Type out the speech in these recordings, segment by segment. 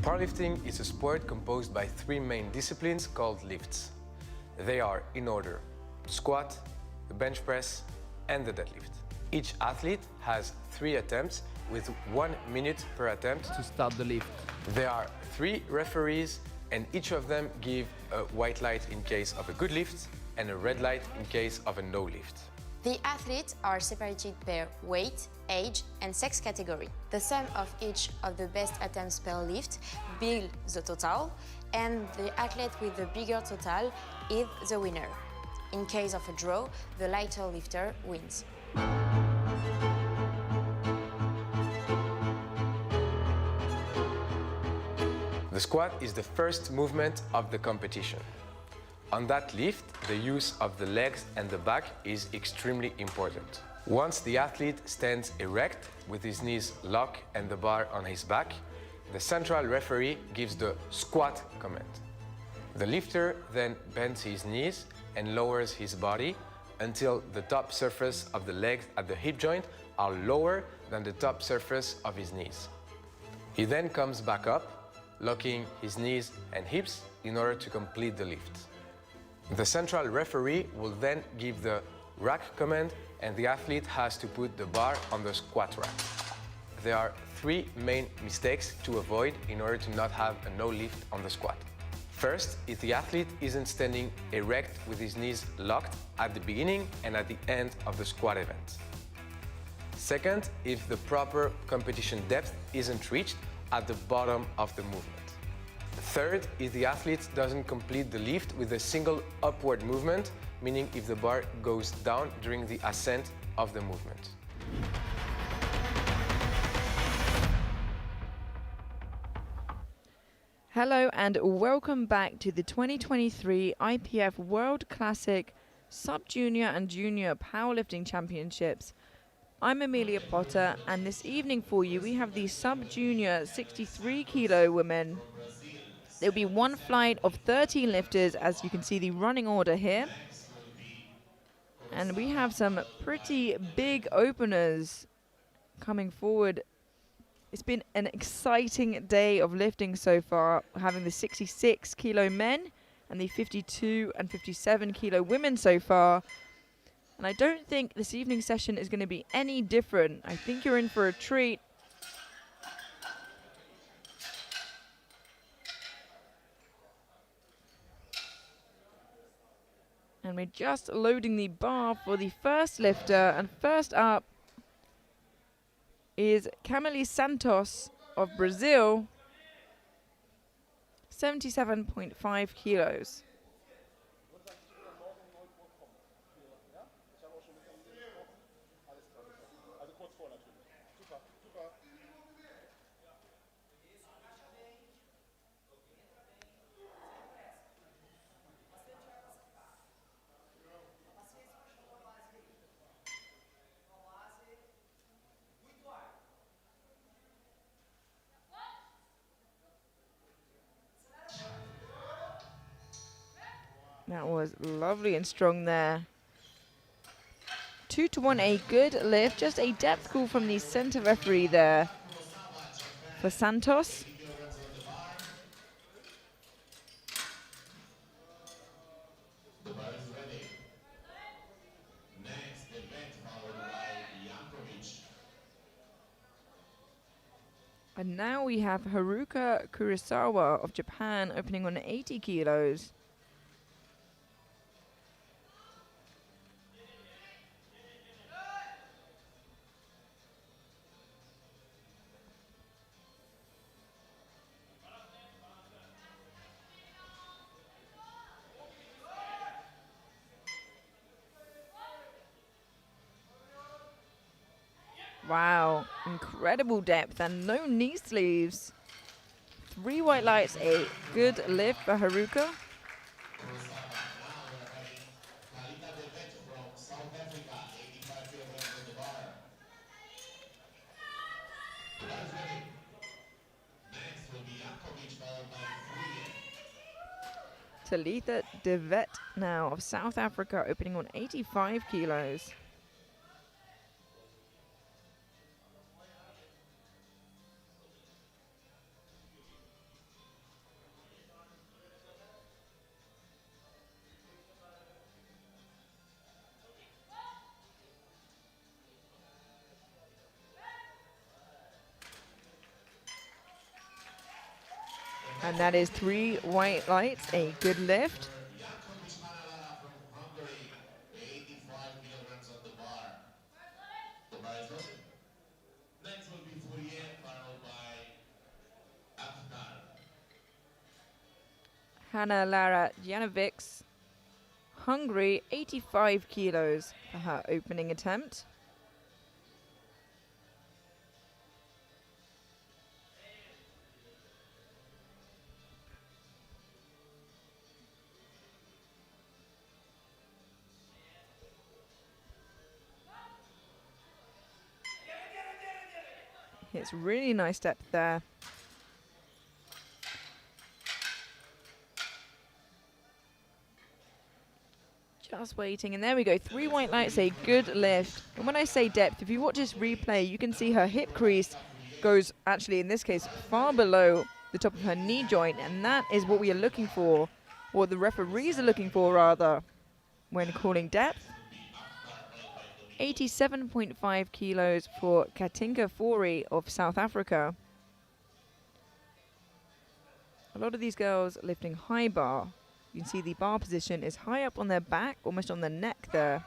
Powerlifting is a sport composed by three main disciplines called lifts. They are in order: squat, the bench press, and the deadlift. Each athlete has 3 attempts with 1 minute per attempt to start the lift. There are 3 referees, and each of them give a white light in case of a good lift and a red light in case of a no lift. The athletes are separated per weight, age and sex category. The sum of each of the best attempts per lift builds the total, and the athlete with the bigger total is the winner. In case of a draw, the lighter lifter wins. The squat is the first movement of the competition. On that lift, the use of the legs and the back is extremely important. Once the athlete stands erect with his knees locked and the bar on his back, the central referee gives the squat command. The lifter then bends his knees and lowers his body until the top surface of the legs at the hip joint are lower than the top surface of his knees. He then comes back up, locking his knees and hips in order to complete the lift. The central referee will then give the rack command, and the athlete has to put the bar on the squat rack. There are 3 main mistakes to avoid in order to not have a no lift on the squat. First, if the athlete isn't standing erect with his knees locked at the beginning and at the end of the squat event. Second, if the proper competition depth isn't reached at the bottom of the movement. Third, if the athlete doesn't complete the lift with a single upward movement, meaning if the bar goes down during the ascent of the movement. Hello and welcome back to the 2023 IPF World Classic Sub-Junior and Junior Powerlifting Championships. I'm Amelia Potter, and this evening for you we have the Sub-Junior 63 kilo women. There will be one flight of 13 lifters, as you can see the running order here. And we have some pretty big openers coming forward. It's been an exciting day of lifting so far, having the 66 kilo men and the 52 and 57 kilo women so far. And I don't think this evening's session is going to be any different. I think you're in for a treat. And we're just loading the bar for the first lifter. And first up is Camille Santos of Brazil, 77.5 kilos. That was lovely and strong there. 2 to 1, a good lift. Just a depth call from the center referee there for Santos. And now we have Haruka Kurosawa of Japan opening on 80 kilos. Wow, incredible depth and no knee sleeves. 3 white lights, a good lift for Haruka. Talitha Devet now of South Africa opening on 85 kilos. And that is 3 white lights, a good lift. From Hungary, 85 kilograms on the bar. The bar is loaded. Next will be Fourier, followed by Akhtar. Hanna Lara Janovics, Hungary, 85 kilos for her opening attempt. It's really nice depth there. Just waiting, and there we go. 3 white lights, a good lift. And when I say depth, if you watch this replay, you can see her hip crease goes, actually in this case, far below the top of her knee joint, and that is what we are looking for, or the referees are looking for rather, when calling depth. 87.5 kilos for Katinka Fori of South Africa. A lot of these girls lifting high bar. You can see the bar position is high up on their back, almost on the neck there.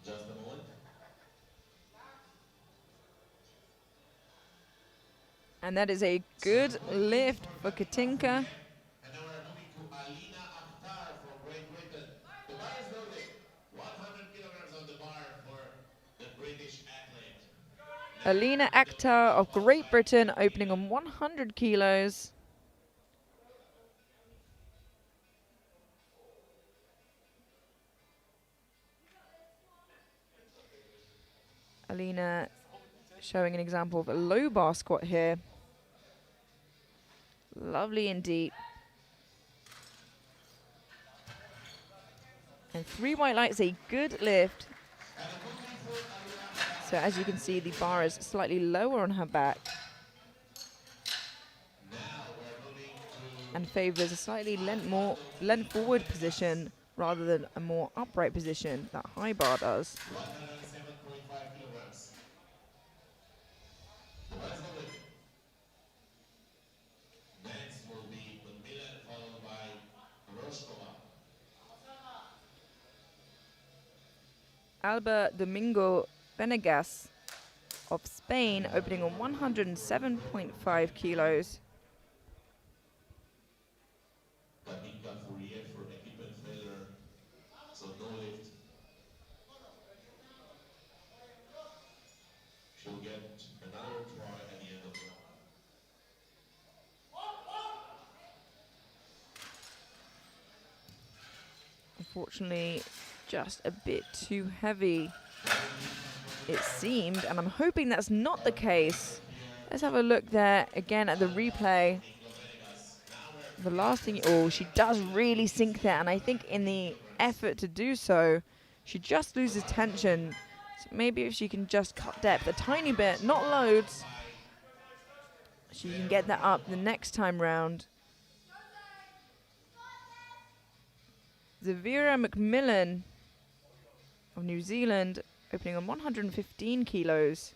Just a moment. And that is a good lift for Katinka. And now we're moving to Alina Akhtar from Great Britain. The bar is loaded. 100 kilograms on the bar for the British athlete. Alina Akhtar of Great Britain opening on 100 kilos. Alina showing an example of a low bar squat here. Lovely indeed. And 3 white lights, a good lift. So as you can see, the bar is slightly lower on her back and favors a slightly lent forward position rather than a more upright position that high bar does. 107.5 kilograms. The bar is loaded. Next will be Macmillan, followed by Roshkova. Alba Domingo Venegas of Spain opening on 107.5 kilos. Katinka Fourier for equipment failure, so no lift. She'll get another try at the end of the round. Unfortunately, just a bit too heavy, it seemed, and I'm hoping that's not the case. Let's have a look there again at the replay. The last thing, oh, she does really sink there, and I think in the effort to do so, she just loses tension. So maybe if she can just cut depth a tiny bit, not loads, she can get that up the next time round. Zavira Macmillan of New Zealand opening on 115 kilos.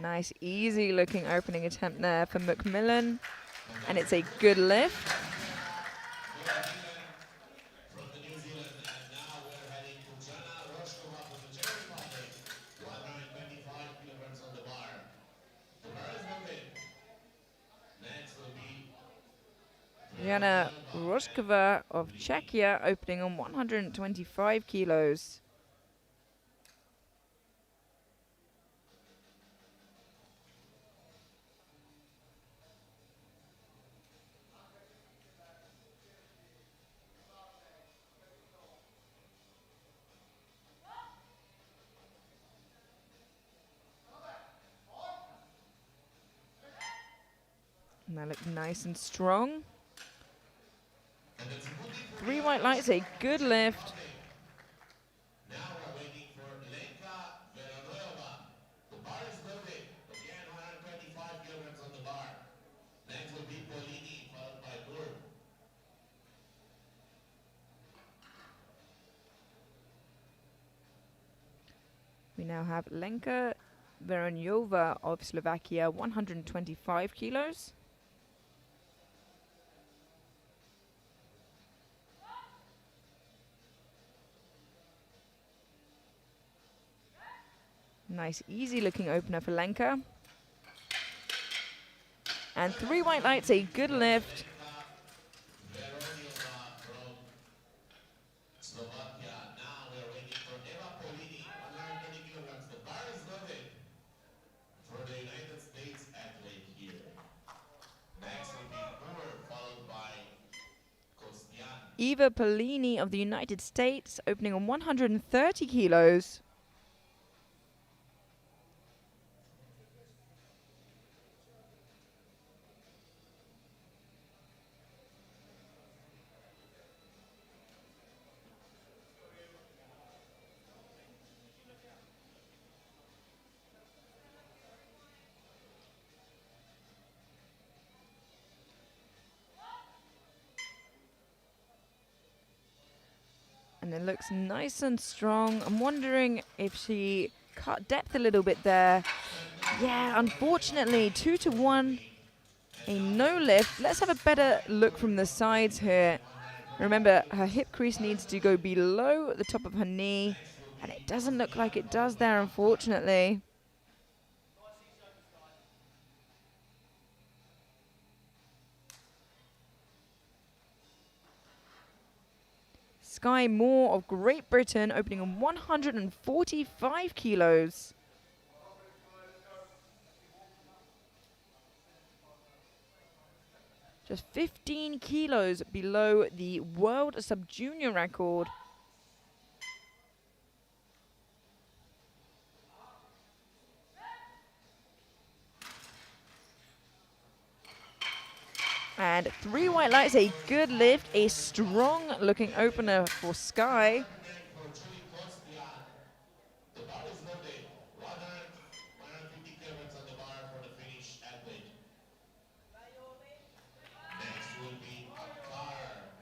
Nice, easy looking opening attempt there for Macmillan, and it's a good lift. From the New Zealand, and now we're heading to Jana Roshkova from the Czech Republic. 125 kilograms on the bar. The bar is loaded. Next will be Jana Roshkova of Czechia opening on 125 kilos. Gonna look nice and strong. 3 white lights, a good lift. Now we're waiting for Lenka Veronoeva. The bar is loaded. Again, 125 kilograms on the bar. Next will be Polini, followed by Burb. We now have Lenka Veronova of Slovakia, 125 kilos. Nice, easy looking opener for Lenka. And 3 white lights, a good lift. Veronova from Slovakia. Now we're waiting for Eva Polini, 120 kilograms. The bar is loaded for the United States athlete here. Next will be Burb, followed by Kostian. Eva Polini of the United States, opening on 130 kilos. And it looks nice and strong. I'm wondering if she cut depth a little bit there. Yeah, unfortunately, 2 to 1, a no lift. Let's have a better look from the sides here. Remember, her hip crease needs to go below the top of her knee, and it doesn't look like it does there, unfortunately. Sky Moore of Great Britain, opening on 145 kilos. Just 15 kilos below the world sub-junior record. And 3 white lights, a good lift, a strong looking opener for Sky. The bar is loaded. 150 kilograms on the bar for the Finnish athlete. Next will be Akar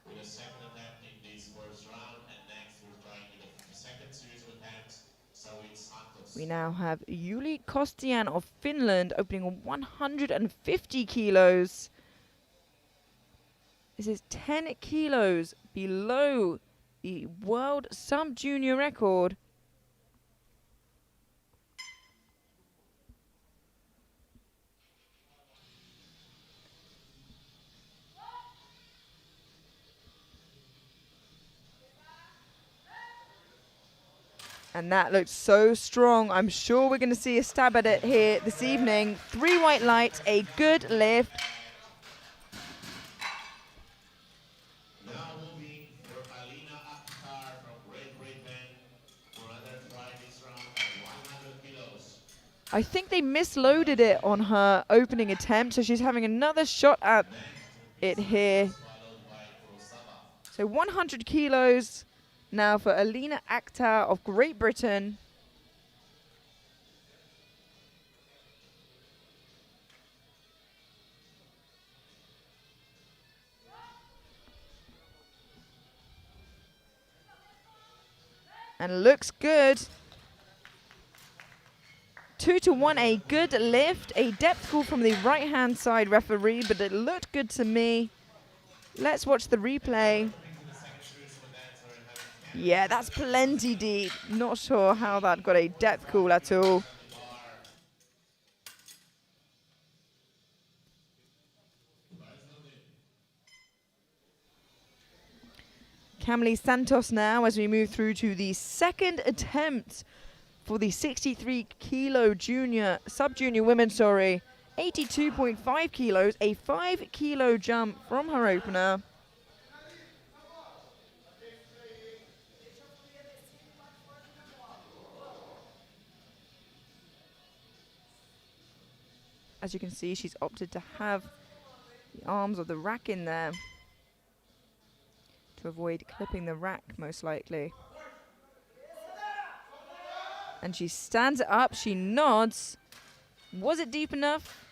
with a second attempt in this first round. And next we're trying with the second series of attempts, Sawit Santos. We now have Yuli Kostian of Finland, opening on 150 kilos. This is 10 kilos below the world sub-junior record. And that looks so strong. I'm sure we're going to see a stab at it here this evening. 3 white lights, a good lift. Now moving for Alina Akhtar from Great Britain for another try this round at 100 kilos. I think they misloaded it on her opening attempt, so she's having another shot at it here. Followed by Kurosava. So 100 kilos now for Alina Akhtar of Great Britain. And looks good. 2 to 1, a good lift. A depth call from the right-hand side referee, but it looked good to me. Let's watch the replay. Yeah, that's plenty deep. Not sure how that got a depth call at all. Camille Santos now as we move through to the second attempt for the 63 kilo sub-junior women, 82.5 kilos, a 5 kilo jump from her opener. As you can see, she's opted to have the arms of the rack in there to avoid clipping the rack, most likely. And she stands it up, she nods. Was it deep enough?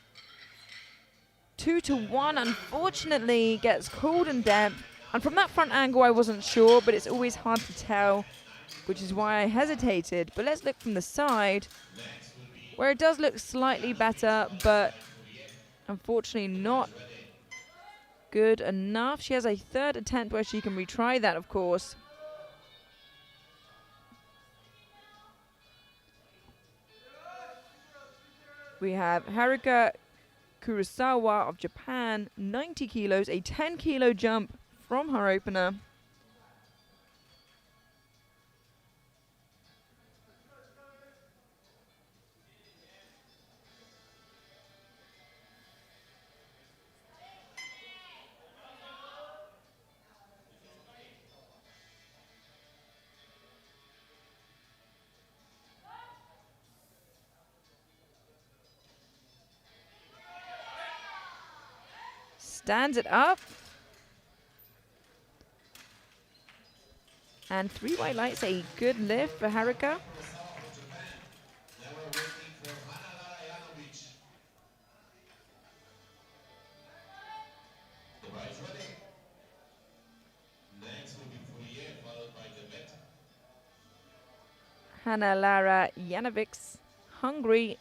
2-1, unfortunately, gets called in depth. And from that front angle, I wasn't sure, but it's always hard to tell, which is why I hesitated. But let's look from the side, where it does look slightly better, but unfortunately not good enough. She has a third attempt where she can retry that, of course. We have Haruka Kurosawa of Japan, 90 kilos, a 10-kilo jump from her opener. Stands it up. And 3 white lights, a good lift for Haruka. Now we're waiting for Hannah Janovic. The bride's ready. Next will be Fourier, followed by Deadlift. Hannah Lara Janovic, Hungary,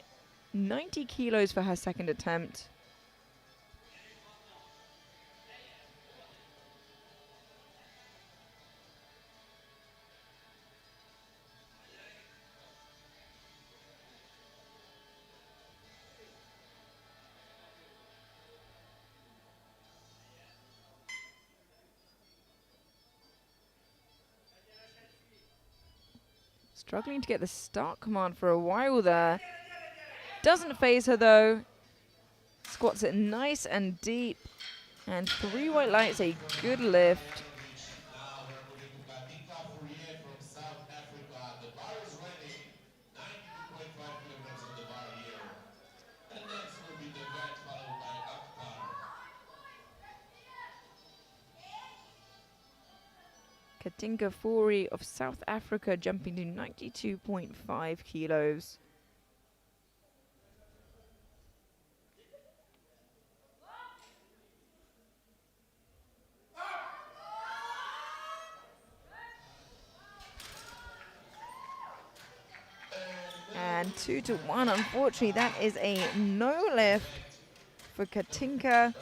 90 kilos for her second attempt. Struggling to get the start command for a while there. Doesn't phase her though. Squats it nice and deep. And 3 white lights, a good lift. Now we're moving to Katinka Fourier from South Africa. The bar is ready. 92.5 kilograms on the bar here. And next will be the vet, followed by Akhtar. Katinka Fourie of South Africa jumping to 92.5 kilos. And 2-1, unfortunately, that is a no lift for Katinka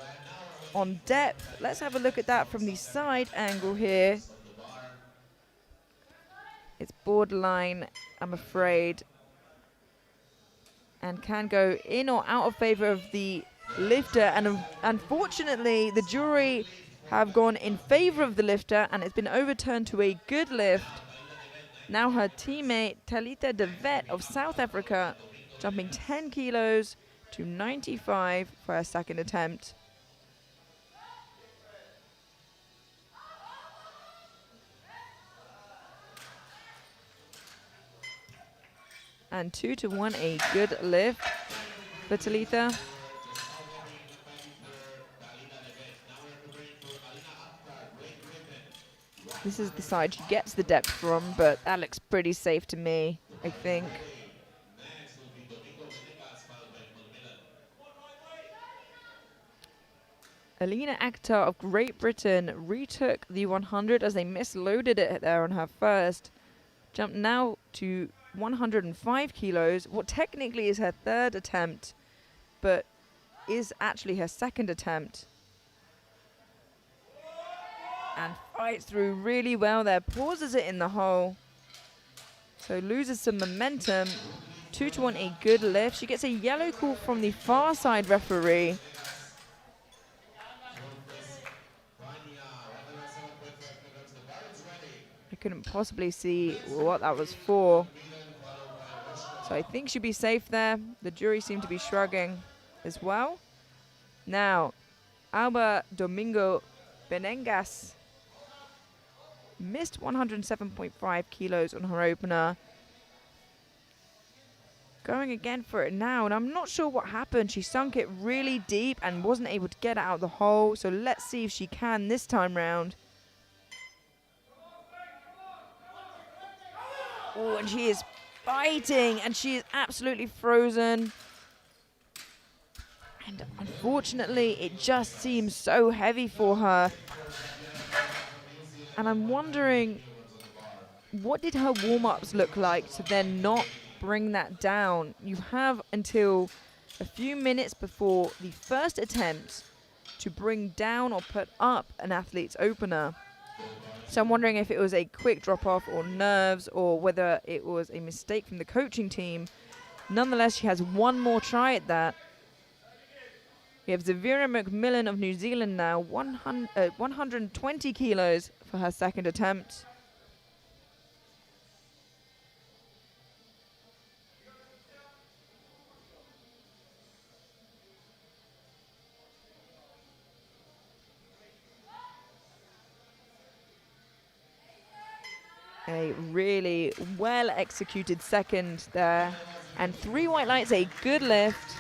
on depth. Let's have a look at that from the side angle here. It's borderline, I'm afraid, and can go in or out of favor of the lifter. And unfortunately, the jury have gone in favor of the lifter, and it's been overturned to a good lift. Now her teammate, Talitha De Vet of South Africa, jumping 10 kilos to 95 for her second attempt. And 2-1, a good lift for Talitha. This is the side she gets the depth from, but that looks pretty safe to me, I think. Alina Akhtar of Great Britain retook the 100 as they misloaded it there on her first. Jumped now to 105 kilos, what technically is her third attempt, but is actually her second attempt. And fights through really well there, pauses it in the hole. So loses some momentum. 2-1, a good lift. She gets a yellow call from the far side referee. I couldn't possibly see what that was for. So I think she'd be safe there. The jury seemed to be shrugging as well. Now, Alba Domingo Benengas missed 107.5 kilos on her opener. Going again for it now, and I'm not sure what happened. She sunk it really deep and wasn't able to get it out of the hole. So let's see if she can this time round. Oh, and she is fighting, and she is absolutely frozen. And unfortunately, it just seems so heavy for her. And I'm wondering, what did her warm-ups look like to then not bring that down? You have until a few minutes before the first attempt to bring down or put up an athlete's opener. So I'm wondering if it was a quick drop-off or nerves, or whether it was a mistake from the coaching team. Nonetheless, she has one more try at that. We have Zavira McMillan of New Zealand now, 120 kilos for her second attempt. A really well executed second there. And 3 white lights, a good lift.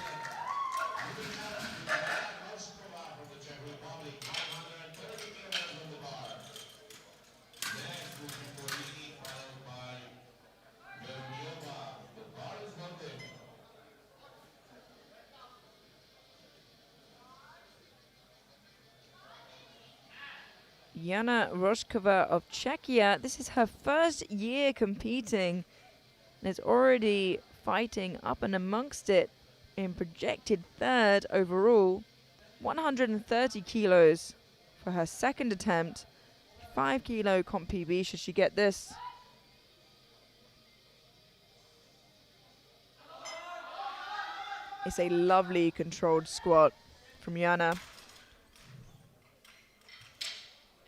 Jana Roškova of Czechia. This is her first year competing and is already fighting up and amongst it in projected third overall. 130 kilos for her second attempt. 5 kilo comp PB should she get this. It's a lovely controlled squat from Jana.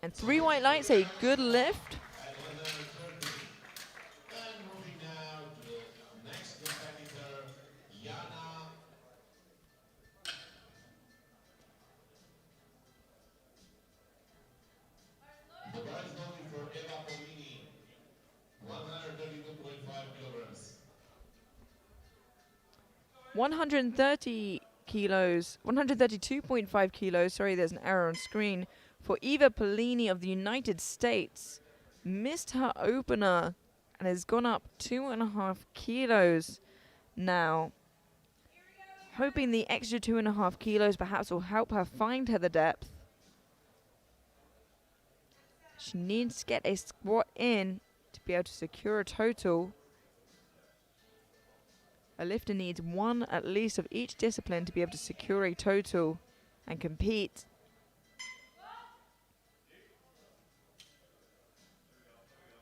And 3 white lights, a good lift. And moving now to the next competitor, Jana. The prize money for Eva Polini, 132.5 kilograms. 130 kilos, 132.5 kilos, sorry, there's an error on screen, for Eva Polini of the United States. Missed her opener and has gone up 2.5 kilos now. Hoping the extra 2.5 kilos perhaps will help her find her the depth. She needs to get a squat in to be able to secure a total. A lifter needs one at least of each discipline to be able to secure a total and compete.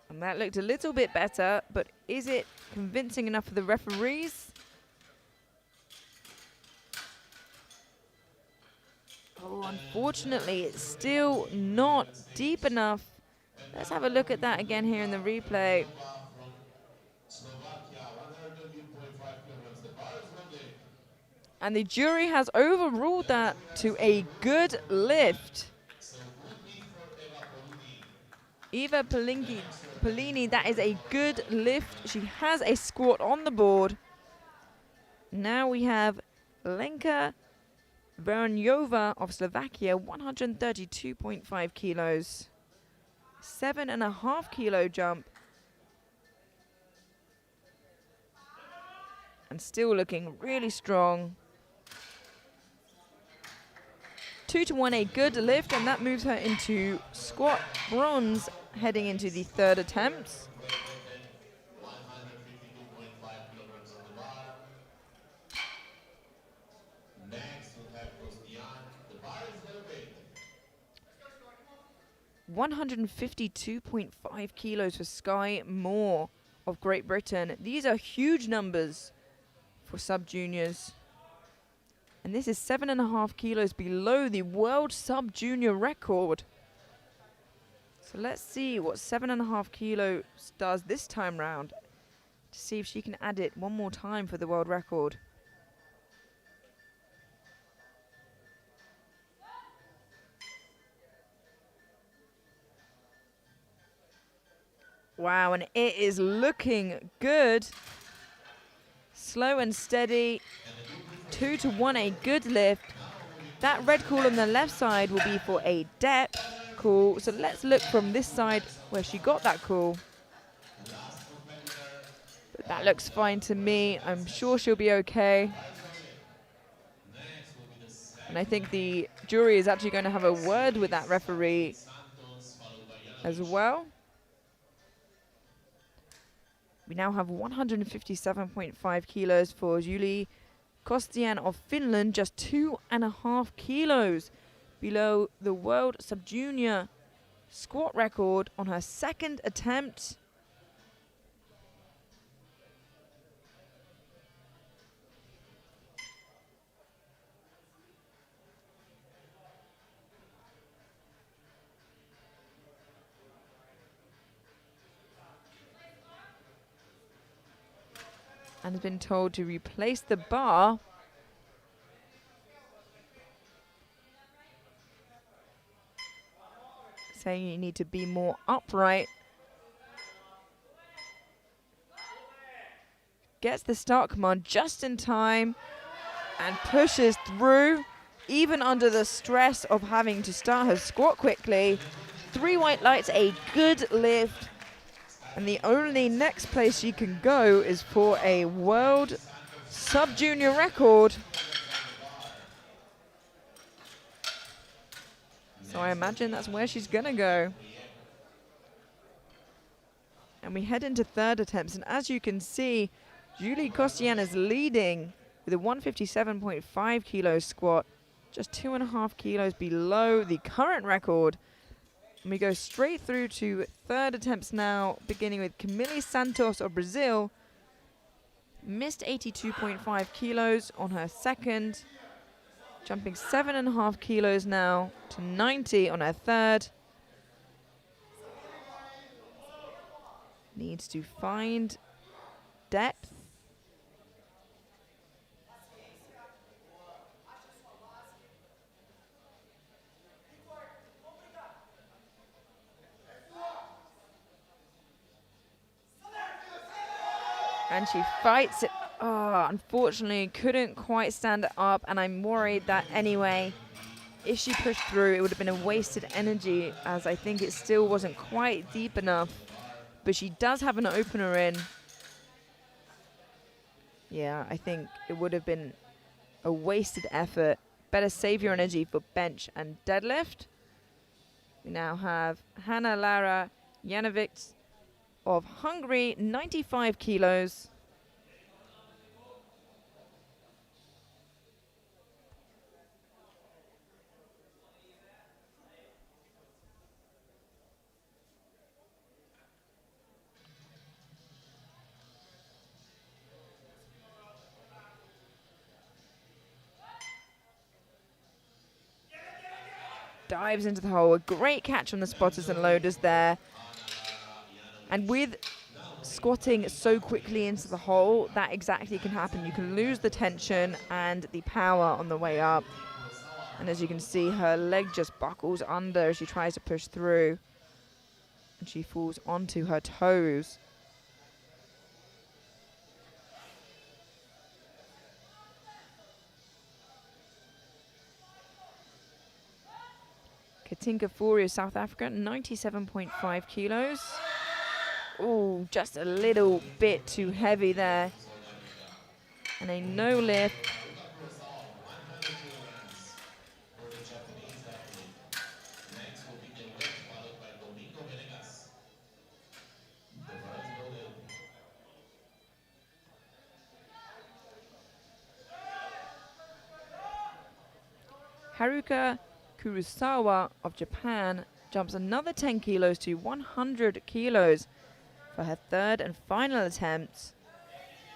And that looked a little bit better, but is it convincing enough for the referees? Oh, unfortunately, it's still not deep enough. Let's have a look at that again here in the replay. And the jury has overruled that to a good lift. Eva Polini, that is a good lift. She has a squat on the board. Now we have Lenka Verňová of Slovakia, 132.5 kilos. 7.5 kilo jump. And still looking really strong. 2-1, a good lift, and that moves her into squat bronze, heading into the third attempt. 152.5 kilograms on the bar. Next we'll have Kostian. The bar is located. 152.5 kilos for Sky Moore of Great Britain. These are huge numbers for sub-juniors. And this is 7.5 kilos below the world sub-junior record. So let's see what 7.5 kilos does this time round to see if she can add it one more time for the world record. Wow, and it is looking good. slow and steady. 2 to 1, a good lift. That red call on the left side will be for a depth call. So let's look from this side where she got that call. But that looks fine to me. I'm sure she'll be okay. And I think the jury is actually going to have a word with that referee as well. We now have 157.5 kilos for Julie Kostian of Finland, just 2.5 kilos below the world sub-junior squat record on her second attempt. And has been told to replace the bar. Saying you need to be more upright. Gets the start command just in time and pushes through, even under the stress of having to start her squat quickly. 3 white lights, a good lift. And the only next place she can go is for a world sub-junior record. So I imagine that's where she's gonna go. And we head into third attempts, and as you can see, Julie Kostian is leading with a 157.5 kilo squat, just 2.5 kilos below the current record. And we go straight through to third attempts now, beginning with Camille Santos of Brazil. Missed 82.5 kilos on her second, jumping 7.5 kilos now to 90 on her third. Needs to find depth. And she fights it. Oh, unfortunately, couldn't quite stand it up. And I'm worried that anyway, if she pushed through, it would have been a wasted energy, as I think it still wasn't quite deep enough. But she does have an opener in. Yeah, I think it would have been a wasted effort. Better save your energy for bench and deadlift. We now have Hanna Lara Janovic of Hungary, 95 kilos. Dives into the hole. A great catch on the spotters and loaders there. And with squatting so quickly into the hole, that exactly can happen. You can lose the tension and the power on the way up. And as you can see, her leg just buckles under as she tries to push through. And she falls onto her toes. Katinka Fourie of South Africa, 97.5 kilos. Oh, just a little bit too heavy there. And a no lift. Haruka Kurosawa of Japan jumps another 10 kilos to 100 kilos for her third and final attempt.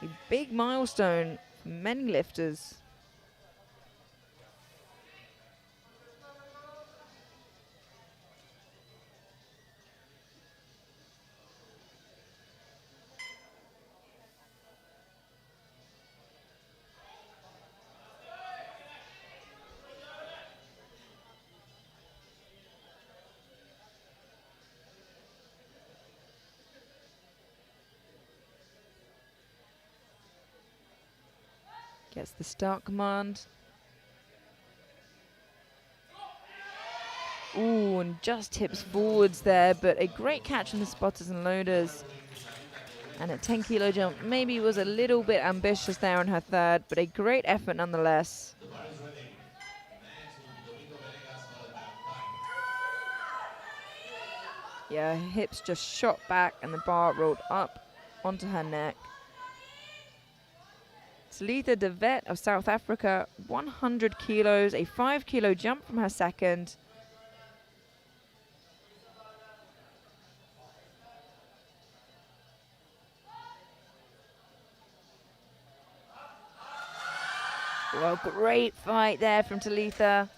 A big milestone for many lifters. Gets the start command. Ooh, and just tips forwards there, but a great catch from the spotters and loaders. And a 10 kilo jump maybe was a little bit ambitious there on her third, but a great effort nonetheless. Yeah, her hips just shot back and the bar rolled up onto her neck. Talitha De Wet of South Africa, 100 kilos, a 5 kilo jump from her second. Well, great fight there from Talitha.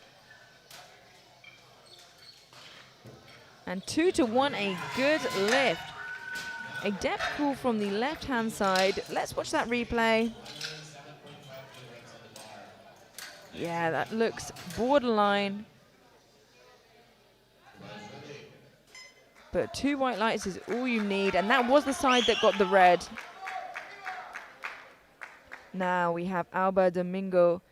And 2-1, a good lift. A depth pull from the left-hand side. Let's watch that replay. Yeah, that looks borderline. But 2 white lights is all you need, and that was the side that got the red. Now we have Alba Domingo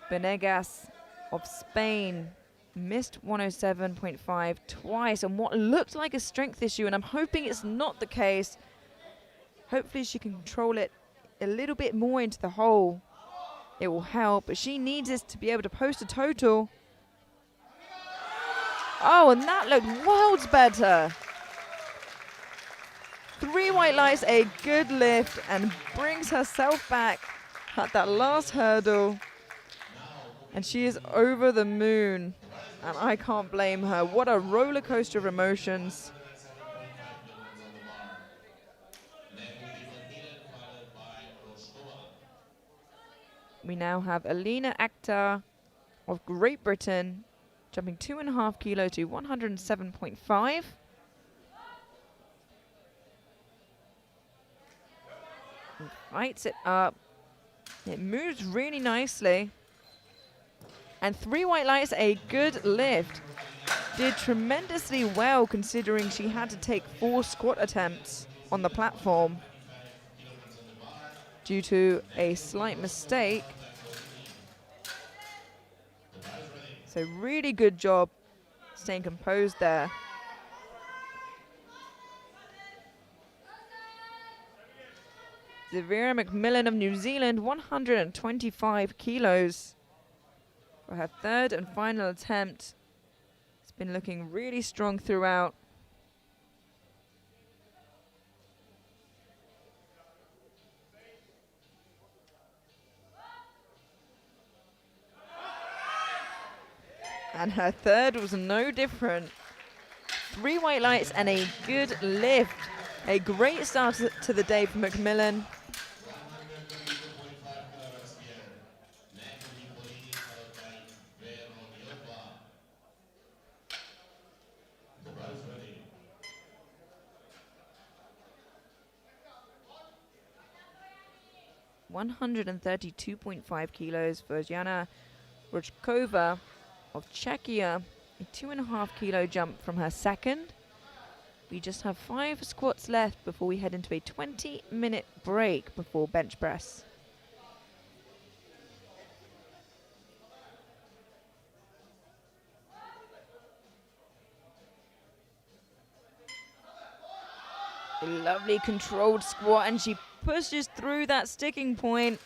Benegas of Spain. Missed 107.5 twice on what looked like a strength issue, and I'm hoping it's not the case. Hopefully she can control it a little bit more into the hole. It will help, but she needs this to be able to post a total. Oh, and that looked worlds better. 3 white lights, a good lift, and brings herself back at that last hurdle. And she is over the moon. And I can't blame her. What a roller coaster of emotions. We now have Alina Akhtar of Great Britain, jumping 2.5 kilo to 107.5. Fights it up. It moves really nicely. And 3 white lights, a good lift. Did tremendously well considering she had to take 4 squat attempts on the platform due to a slight mistake. So really good job staying composed there. Zavira McMillan of New Zealand, 125 kilos. For her third and final attempt. It's been looking really strong throughout. And her third was no different. 3 white lights and a good lift. A great start to the day for McMillan. $132.5 kilos for Jana Rochkova of Czechia. A 2.5 kilo jump from her second. We just have 5 squats left before we head into a 20-minute break before bench press. A lovely controlled squat, and she pushes through that sticking point.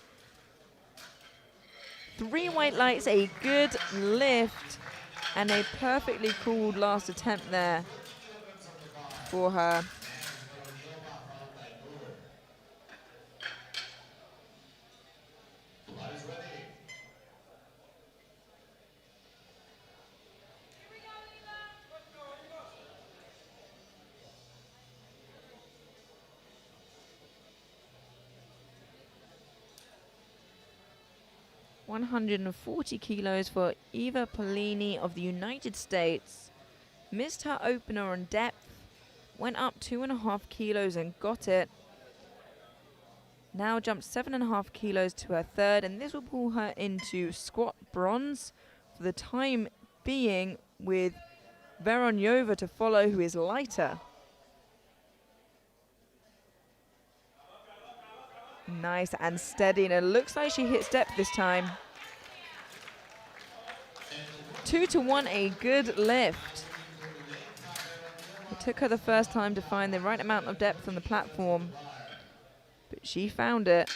3 white lights, a good lift, and a perfectly cooled last attempt there for her. $140 kilos for Eva Polini of the United States. Missed her opener on depth, went up 2.5 kilos and got it. Now jumped 7.5 kilos to her third, and this will pull her into squat bronze for the time being, with Veronyova to follow, who is lighter. Nice and steady, and it looks like she hits depth this time. 2-1, a good lift. It took her the first time to find the right amount of depth on the platform, but she found it,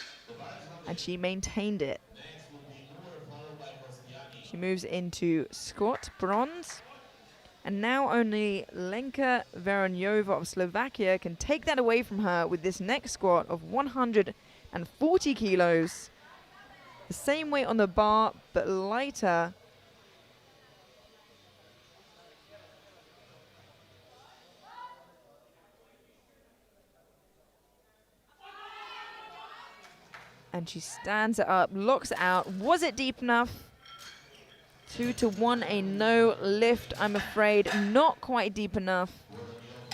and she maintained it. She moves into squat bronze, and now only Lenka Veroniova of Slovakia can take that away from her with this next squat of 140 kilos. The same weight on the bar, but lighter. And she stands it up, locks it out. Was it deep enough? 2-1, a no lift, I'm afraid. Not quite deep enough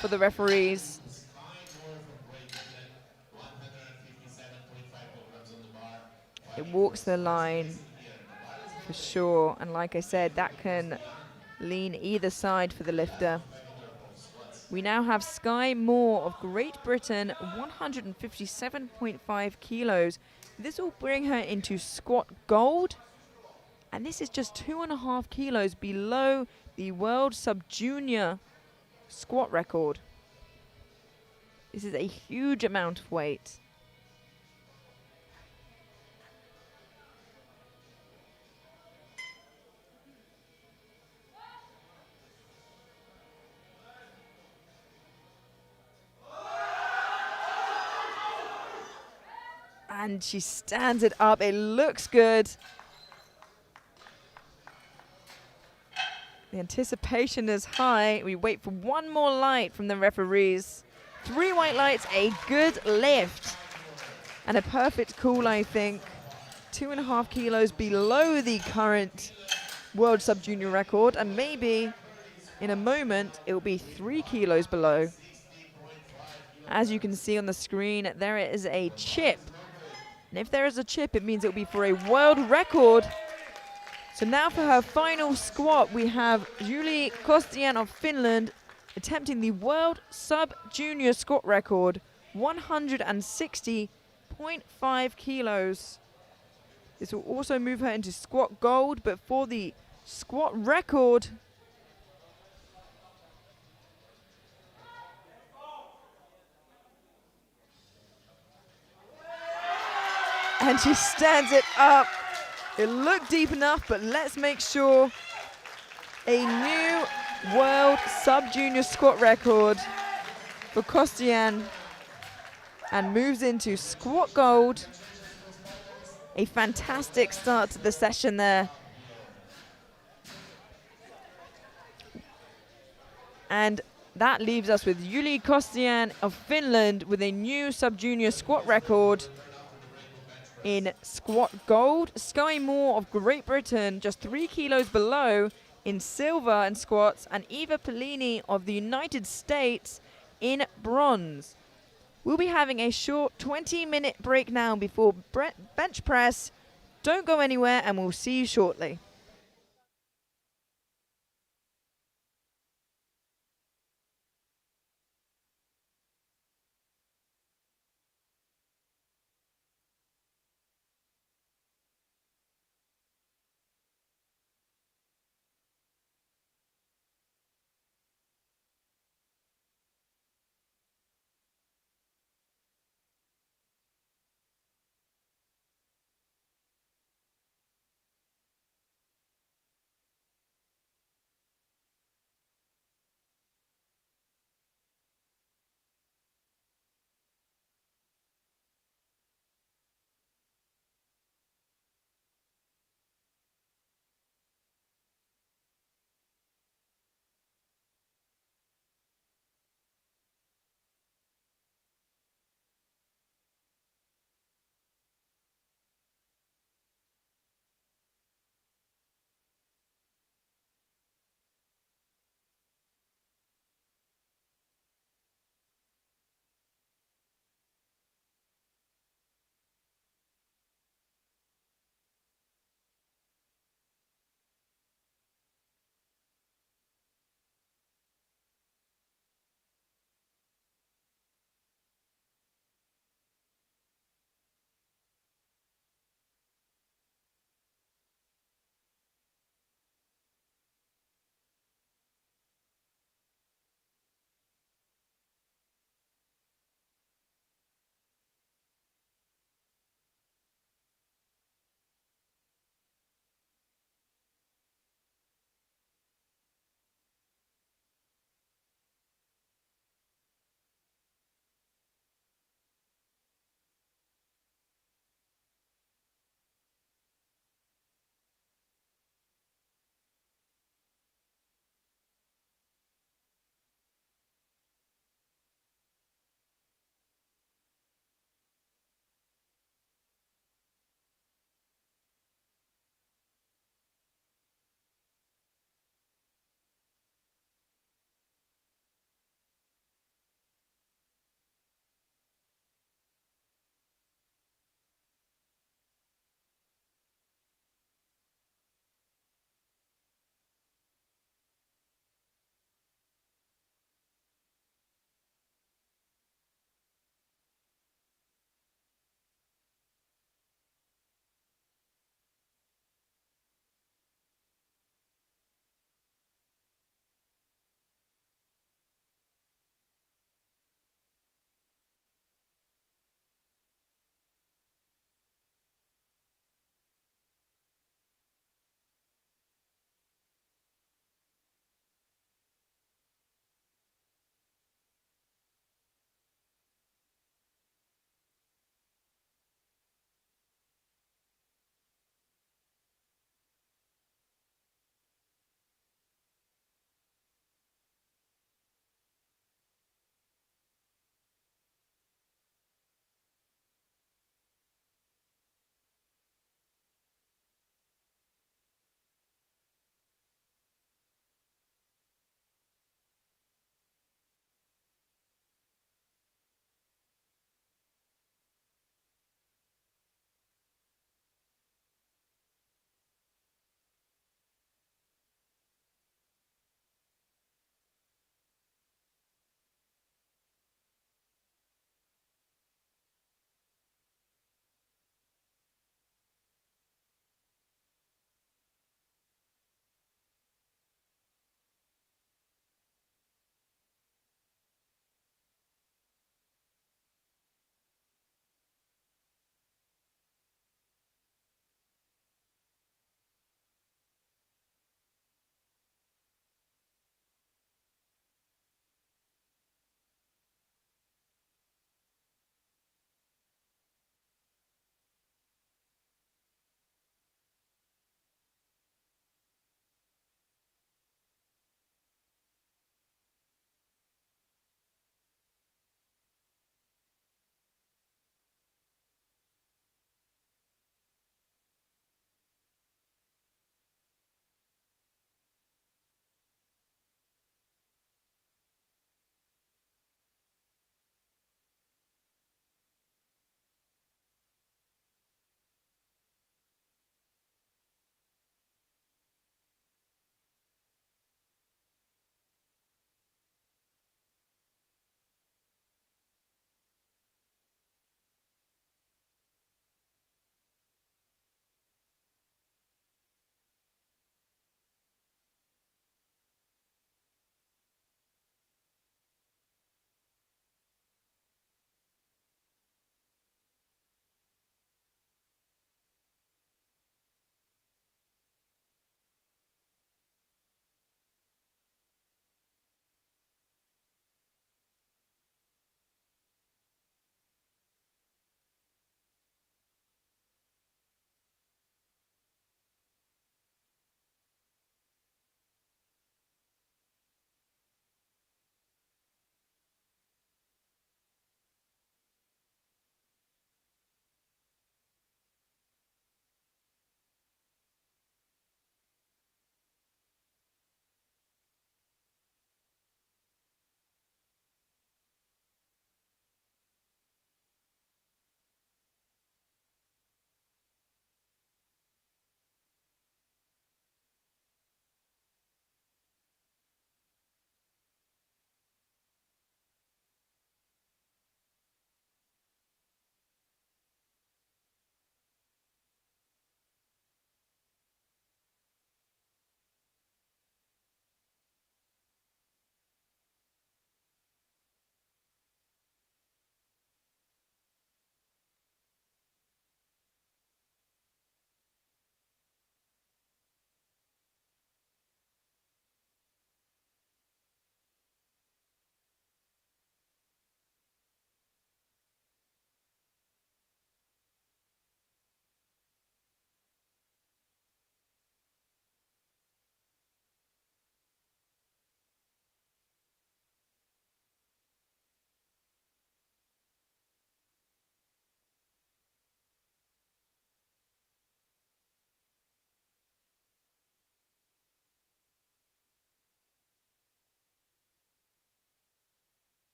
for the referees. It walks the line for sure. And like I said, that can lean either side for the lifter. We now have Sky Moore of Great Britain, 157.5 kilos. This will bring her into squat gold. And this is just 2.5 kilos below the world sub-junior squat record. This is a huge amount of weight. And she stands it up. It looks good. The anticipation is high. We wait for one more light from the referees. 3 white lights, a good lift. And a perfect call, I think. 2.5 kilos below the current world sub-junior record. And maybe in a moment, it will be 3 kilos below. As you can see on the screen, there is a chip. And if there is a chip, it means it will be for a world record. So now for her final squat, we have Julie Kostian of Finland attempting the world sub-junior squat record, 160.5 kilos. This will also move her into squat gold, but for the squat record, and she stands it up. It looked deep enough, but let's make sure. A new world sub-junior squat record for Kostian, and moves into squat gold. A fantastic start to the session there. And that leaves us with Julie Kostian of Finland with a new sub-junior squat record in squat gold. Sky Moore of Great Britain just 3 kilos below in silver and squats, and Eva Pellini of the United States in bronze. We'll be having a short 20-minute break now before bench press. Don't go anywhere, and we'll see you shortly.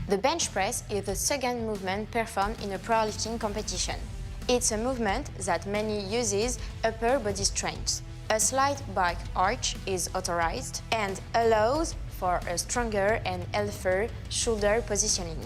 The bench press is the second movement performed in a powerlifting competition. It's a movement that mainly uses upper body strength. A slight back arch is authorized and allows for a stronger and healthier shoulder positioning.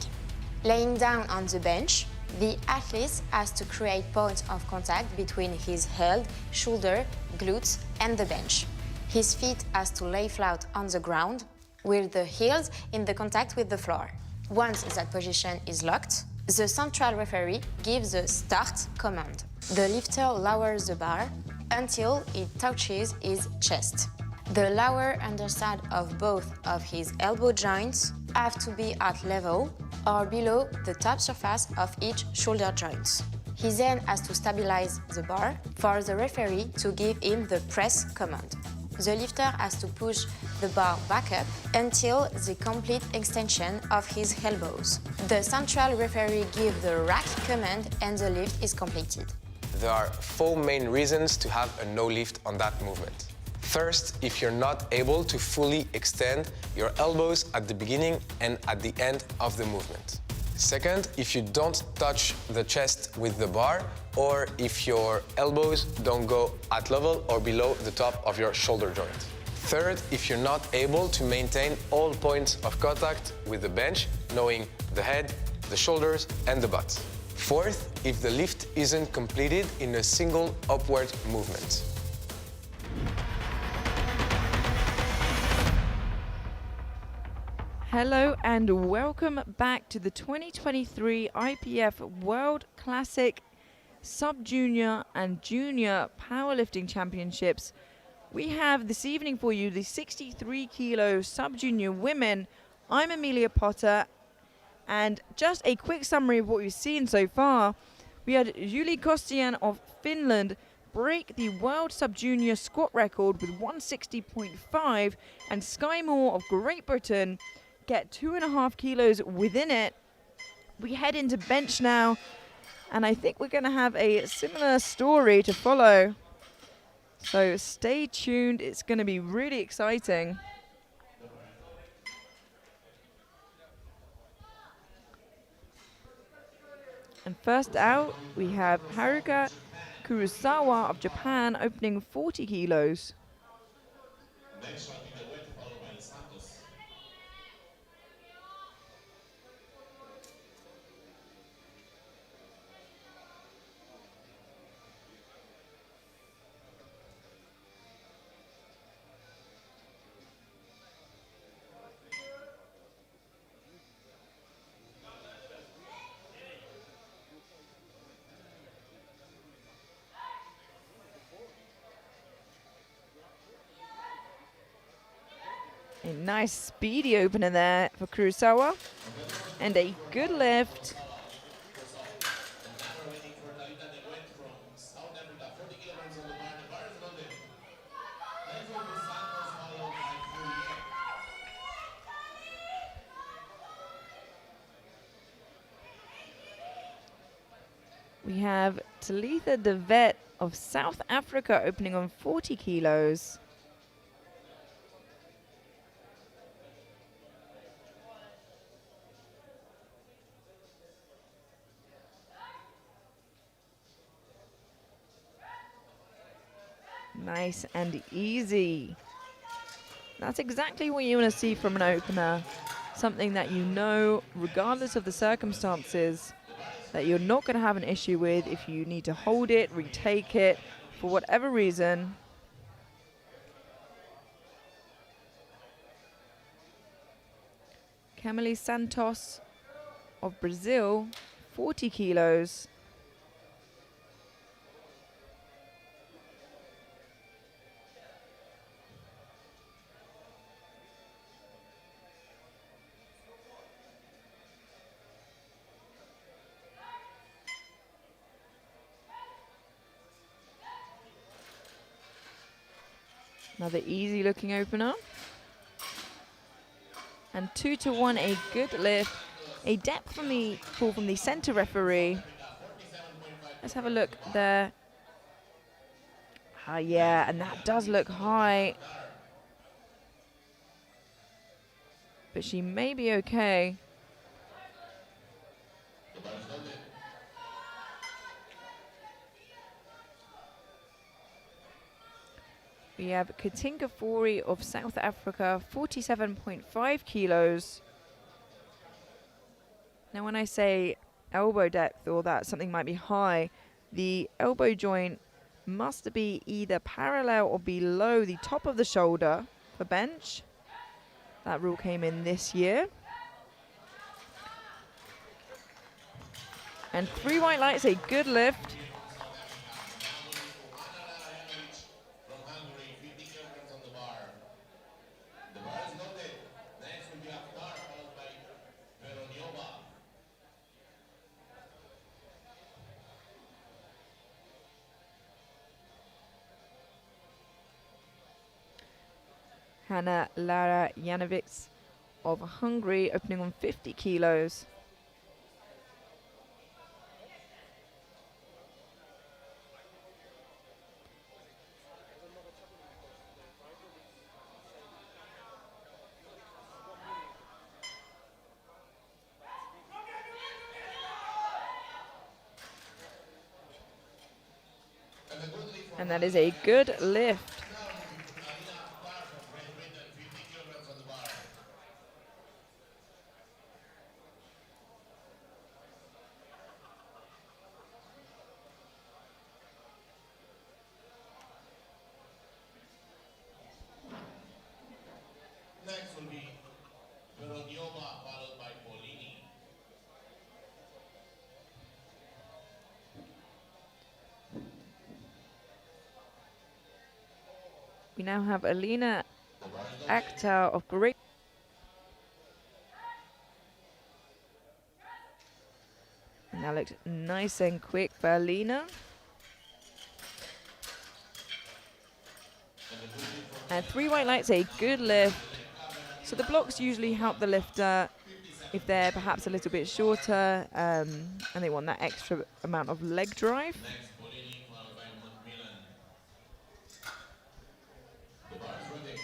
Laying down on the bench, the athlete has to create points of contact between his head, shoulder, glutes and the bench. His feet has to lay flat on the ground with the heels in the contact with the floor. Once that position is locked, the central referee gives the start command. The lifter lowers the bar until it touches his chest. The lower underside of both of his elbow joints have to be at level or below the top surface of each shoulder joint. He then has to stabilize the bar for the referee to give him the press command. The lifter has to push the bar back up until the complete extension of his elbows. The central referee gives the rack command and the lift is completed. There are 4 main reasons to have a no lift on that movement. First, if you're not able to fully extend your elbows at the beginning and at the end of the movement. Second, if you don't touch the chest with the bar, or if your elbows don't go at level or below the top of your shoulder joint. Third, if you're not able to maintain all points of contact with the bench, knowing the head, the shoulders, and the butt. Fourth, if the lift isn't completed in a single upward movement. Hello and welcome back to the 2023 IPF World Classic Sub-Junior and Junior Powerlifting Championships. We have this evening for you the 63 kilo Sub-Junior women. I'm Amelia Potter, and just a quick summary of what we've seen so far. We had Julie Kostian of Finland break the World Sub-Junior squat record with 160.5, and Sky Moore of Great Britain get 2.5 kilos within it. We head into bench now, and I think we're going to have a similar story to follow. So stay tuned, it's going to be really exciting. And first out, we have Haruka Kurosawa of Japan opening 40 kilos. Next shot in the wet, followed by Santos. A nice speedy opener there for Kurosawa. And a good lift. We have Talitha De Vet of South Africa opening on 40 kilos. Nice and easy. That's exactly what you want to see from an opener. Something that you know, regardless of the circumstances, that you're not going to have an issue with if you need to hold it, retake it, for whatever reason. Camille Santos of Brazil, 40 kilos. Another easy looking opener. And 2-1, a good lift. A depth from the call from the center referee. Let's have a look there. Ah, yeah, and that does look high. But she may be okay. We have Katinka Fori of South Africa, 47.5 kilos. Now when I say elbow depth or that something might be high, the elbow joint must be either parallel or below the top of the shoulder for bench. That rule came in this year. And 3 white lights, a good lift. From Hungary, 50 kilograms on the bar. The bar is loaded. Next will be Akhtar, followed by Veronyova. Hanna Lara Janovic of Hungary, opening on 50 kilos. And that is a good lift. Next will be Veronyova, followed by Polini. We now have Alina Akhtar of Great. And that looks nice and quick for Alina. And 3 white lights, a good lift. So the blocks usually help the lifter if they're perhaps a little bit shorter and they want that extra amount of leg drive. Next, Polini, followed by Macmillan. The bar is ready.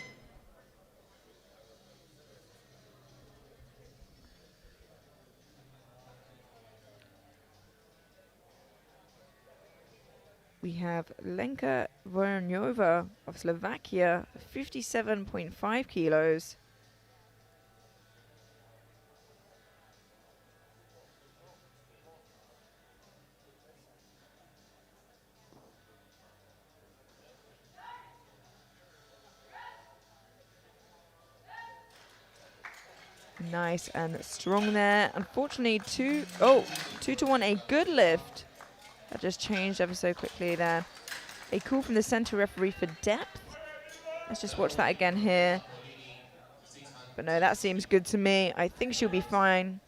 We have Lenka Voronova of Slovakia, 57.5 kilos. Nice and strong there. Unfortunately, 2 to 1, a good lift. That just changed ever so quickly there. A call from the center referee for depth. Let's just watch that again here. But no, that seems good to me. I think she'll be fine.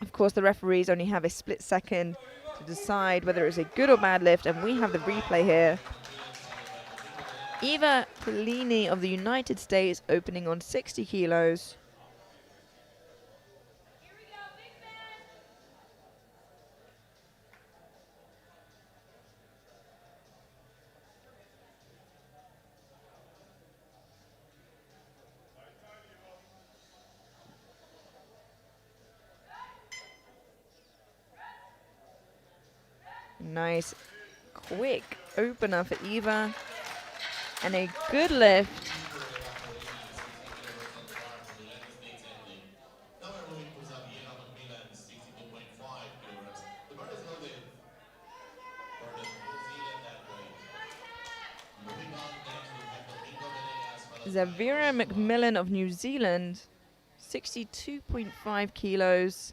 Of course, the referees only have a split second to decide whether it's a good or bad lift, and we have the replay here. Eva Polini of the United States, opening on 60 kilos. Nice, quick opener for Eva. And a good lift. Now we're moving to Zaviera Macmillan, 62.5 kilograms. The bar is loaded for the New Zealand athlete. Moving on, next we have Domingo Venegas, followed by Zaviera Macmillan of New Zealand, 62.5 kilos.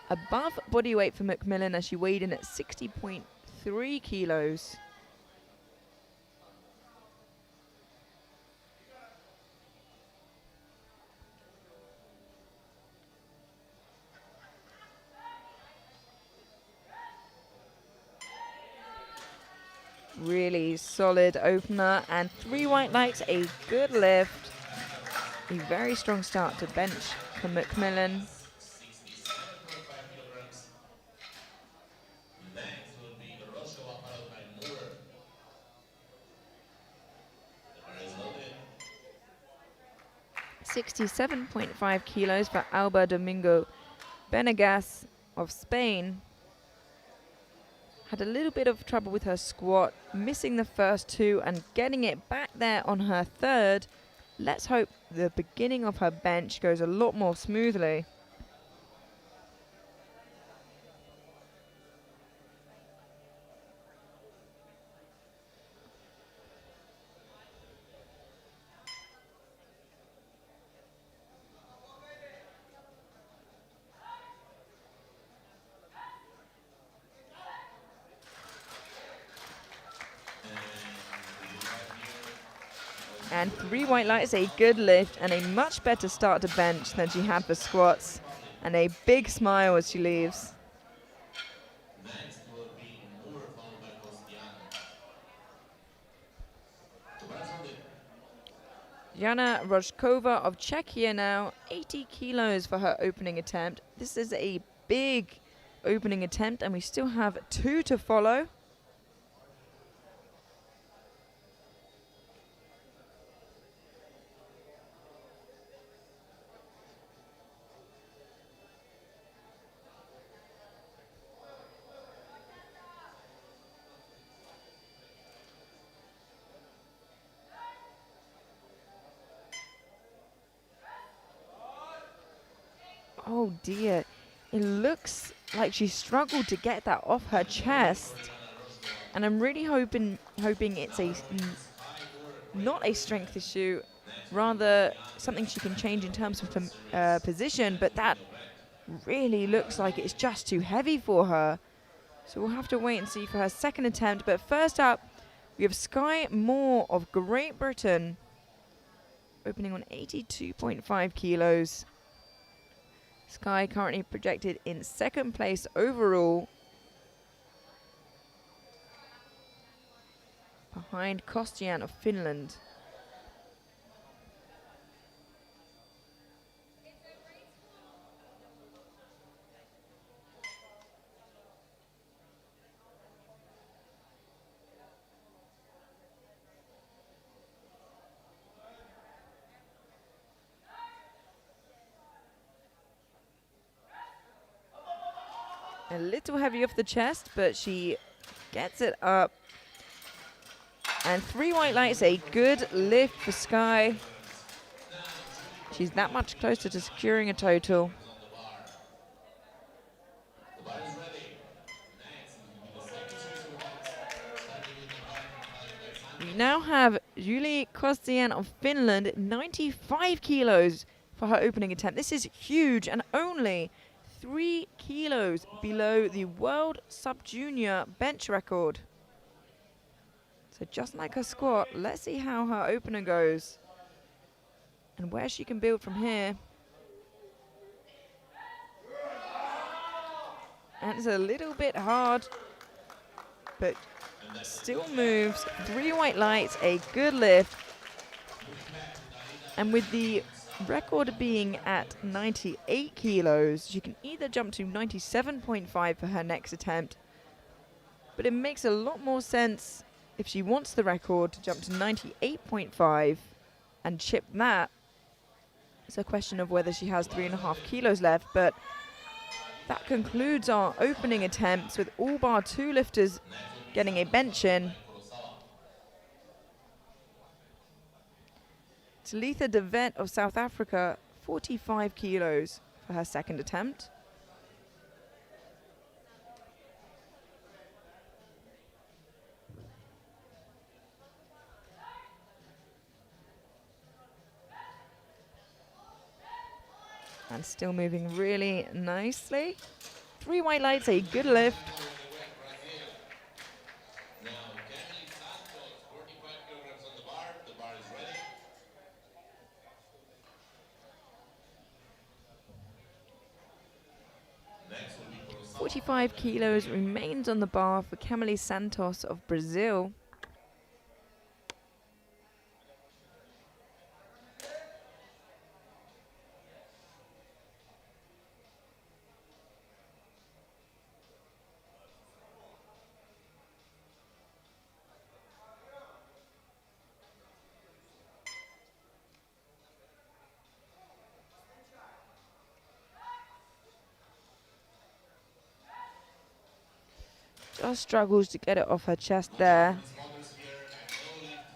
Above body weight for Macmillan as she weighed in at 60.3 kilos. Really solid opener, and 3 white lights, a good lift. A very strong start to bench for Macmillan. 67.5 kilograms. Next will be Roshova, followed by Moore. The bar is loaded. 67.5 kilos for Alba Domingo Benegas of Spain. Had a little bit of trouble with her squat, missing the first two and getting it back there on her third. Let's hope the beginning of her bench goes a lot more smoothly. And 3 white lights, a good lift and a much better start to bench than she had for squats. And a big smile as she leaves. Next will be Moore, followed by Costiano. Jana Rojkova of Czechia now, 80 kilos for her opening attempt. This is a big opening attempt and we still have 2 to follow. Oh dear, it looks like she struggled to get that off her chest. And I'm really hoping it's not a strength issue, rather something she can change in terms of position, but that really looks like it's just too heavy for her. So we'll have to wait and see for her second attempt. But first up, we have Sky Moore of Great Britain, opening on 82.5 kilos. Sky currently projected in second place overall, behind Kostian of Finland. A little heavy off the chest, but she gets it up. And 3 white lights, a good lift for Sky. She's that much closer to securing a total. We now have Julie Kostian of Finland, 95 kilos for her opening attempt. This is huge and only 3 kilos below the world sub-junior bench record. So just like her squat, let's see how her opener goes and where she can build from here. And it's a little bit hard, but still moves. 3 white lights, a good lift. And with the record being at 98 kilos, she can either jump to 97.5 for her next attempt, but it makes a lot more sense if she wants the record to jump to 98.5 and chip that. It's a question of whether she has 3.5 kilos left, but that concludes our opening attempts with all bar 2 lifters getting a bench in. Talitha De Vet of South Africa, 45 kilos for her second attempt. And still moving really nicely. 3 white lights, a good lift. Now, Deadlift Santos, 45 kilograms on the bar. The bar is ready. 45 kilos remains on the bar for Camille Santos of Brazil. Just struggles to get it off her chest there.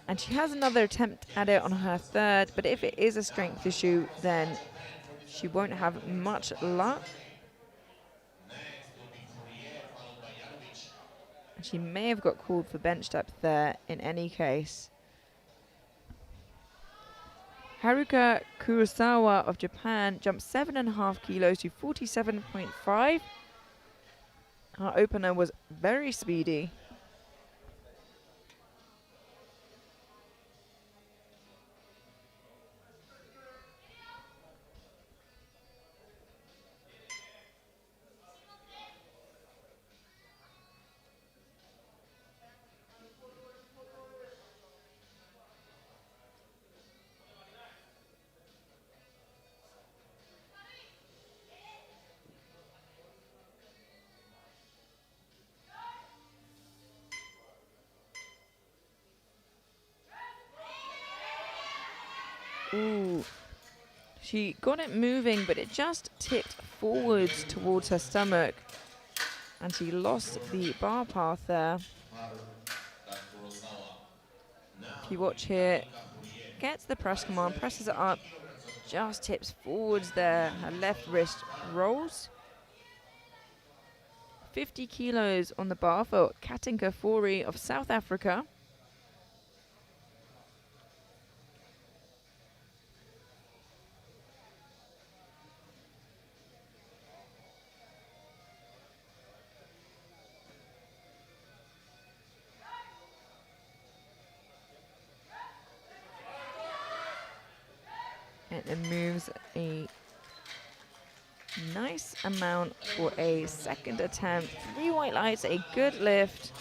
And she has another attempt at it on her third, but if it is a strength issue, then she won't have much luck. And she may have got called for bench depth there in any case. Haruka Kurosawa of Japan jumped 7.5 kilos to 47.5. Her opener was very speedy. Ooh. She got it moving, but it just tipped forwards towards her stomach. And she lost the bar path there. If you watch here, gets the press command, presses it up, just tips forwards there. Her left wrist rolls. 50 kilos on the bar for Katinka Fori of South Africa. And it moves a nice amount for a second attempt. 3 white lights, a good lift.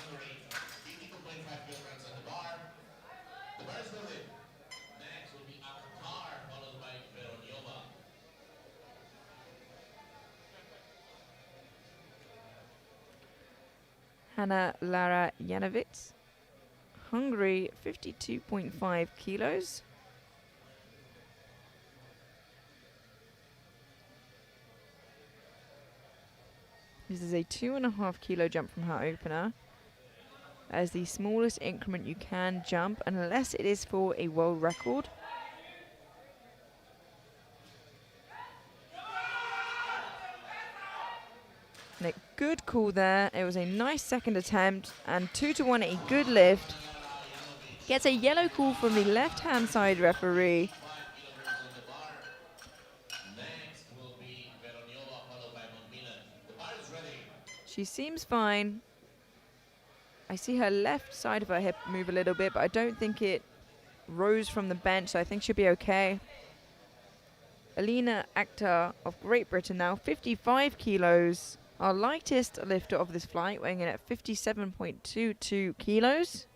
Hanna Lara Janovic, Hungary, 52.5 kilos. This is a 2.5 kilo jump from her opener. That is the smallest increment you can jump unless it is for a world record. And a good call there. It was a nice second attempt and 2-1, a good lift. Gets a yellow call from the left-hand side referee. She seems fine. I see her left side of her hip move a little bit, but I don't think it rose from the bench, so I think she'll be okay. Alina Akhtar of Great Britain now, 55 kilos. Our lightest lifter of this flight, weighing in at 57.22 kilos.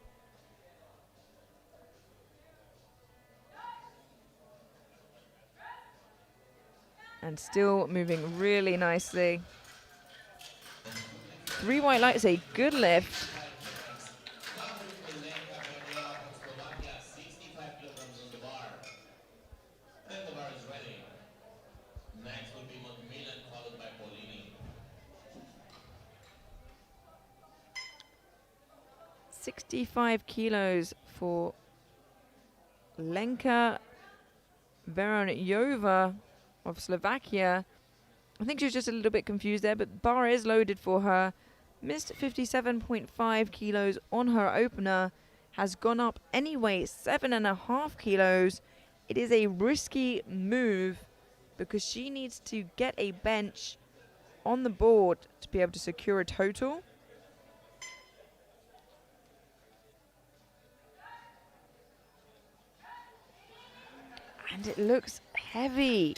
And still moving really nicely. 3 white lights, a good lift. And the bar is ready. Next will be Macmillan, followed by Polini. 65 kilos for Lenka Veronjova of Slovakia. I think she was just a little bit confused there, but bar is loaded for her. Missed 57.5 kilos on her opener. Has gone up anyway, 7.5 kilos. It is a risky move because she needs to get a bench on the board to be able to secure a total. And it looks heavy.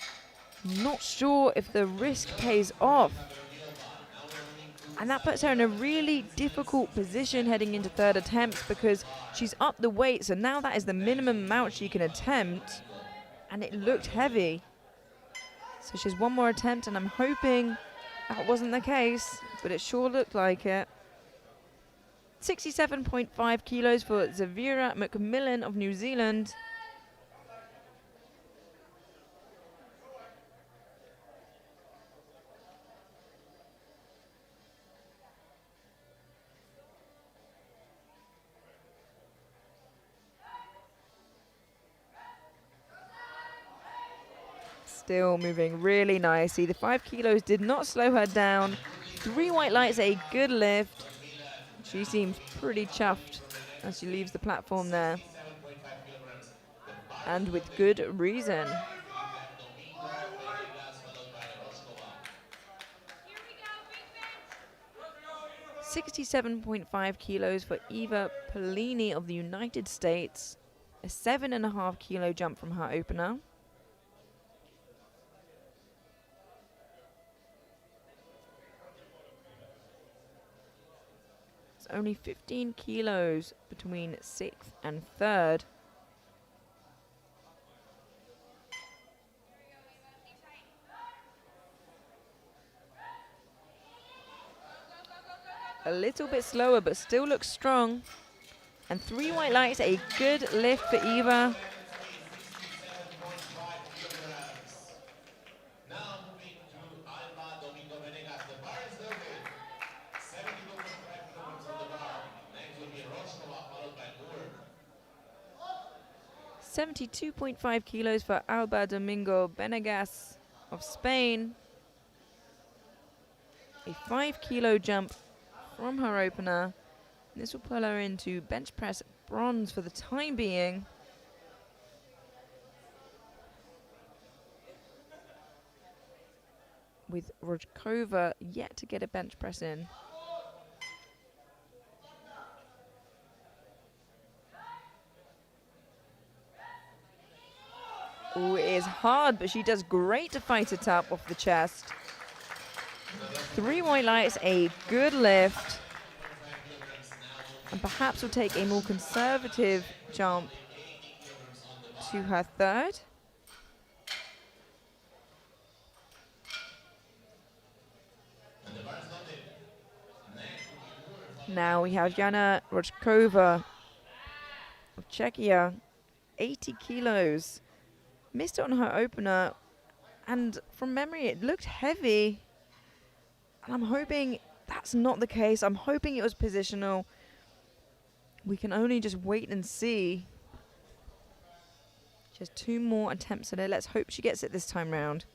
Not sure if the risk pays off. And that puts her in a really difficult position heading into third attempts because she's up the weight. So now that is the minimum amount she can attempt. And it looked heavy. So she has one more attempt, and I'm hoping that wasn't the case, but it sure looked like it. 67.5 kilos for Zavira Macmillan of New Zealand. still moving really nicely. The 5 kilos did not slow her down. 3 white lights, a good lift. She seems pretty chuffed as she leaves the platform there. 67.5 kilograms. The And with good reason. Domingo Venegas, followed by Roskova. 67.5 kilos for Eva Polini of the United States. A 7.5 kilo jump from her opener. It's only 15 kilos between 6th and 3rd. A little bit slower, but still looks strong. And 3 white lights, a good lift for Eva. 67.5 kilograms. Now moving to Alba Domingo Venegas. The bar is loaded. 72.5 kilograms on the bar. Next will be Roskova, followed by Moore. 72.5 kilos for Alba Domingo Benegas of Spain. A 5 kilo jump from her opener. This will pull her into bench press bronze for the time being. With Rojkova yet to get a bench press in. Oh, it is hard, but she does great to fight it up off the chest. 3 white lights, a good lift. And perhaps will take a more conservative jump to her 3rd. Now we have Jana Rojkova of Czechia, 80 kilos. Missed it on her opener, and from memory it looked heavy. And I'm hoping that's not the case. I'm hoping it was positional. We can only just wait and see. Just 2 more attempts at it. Let's hope she gets it this time round.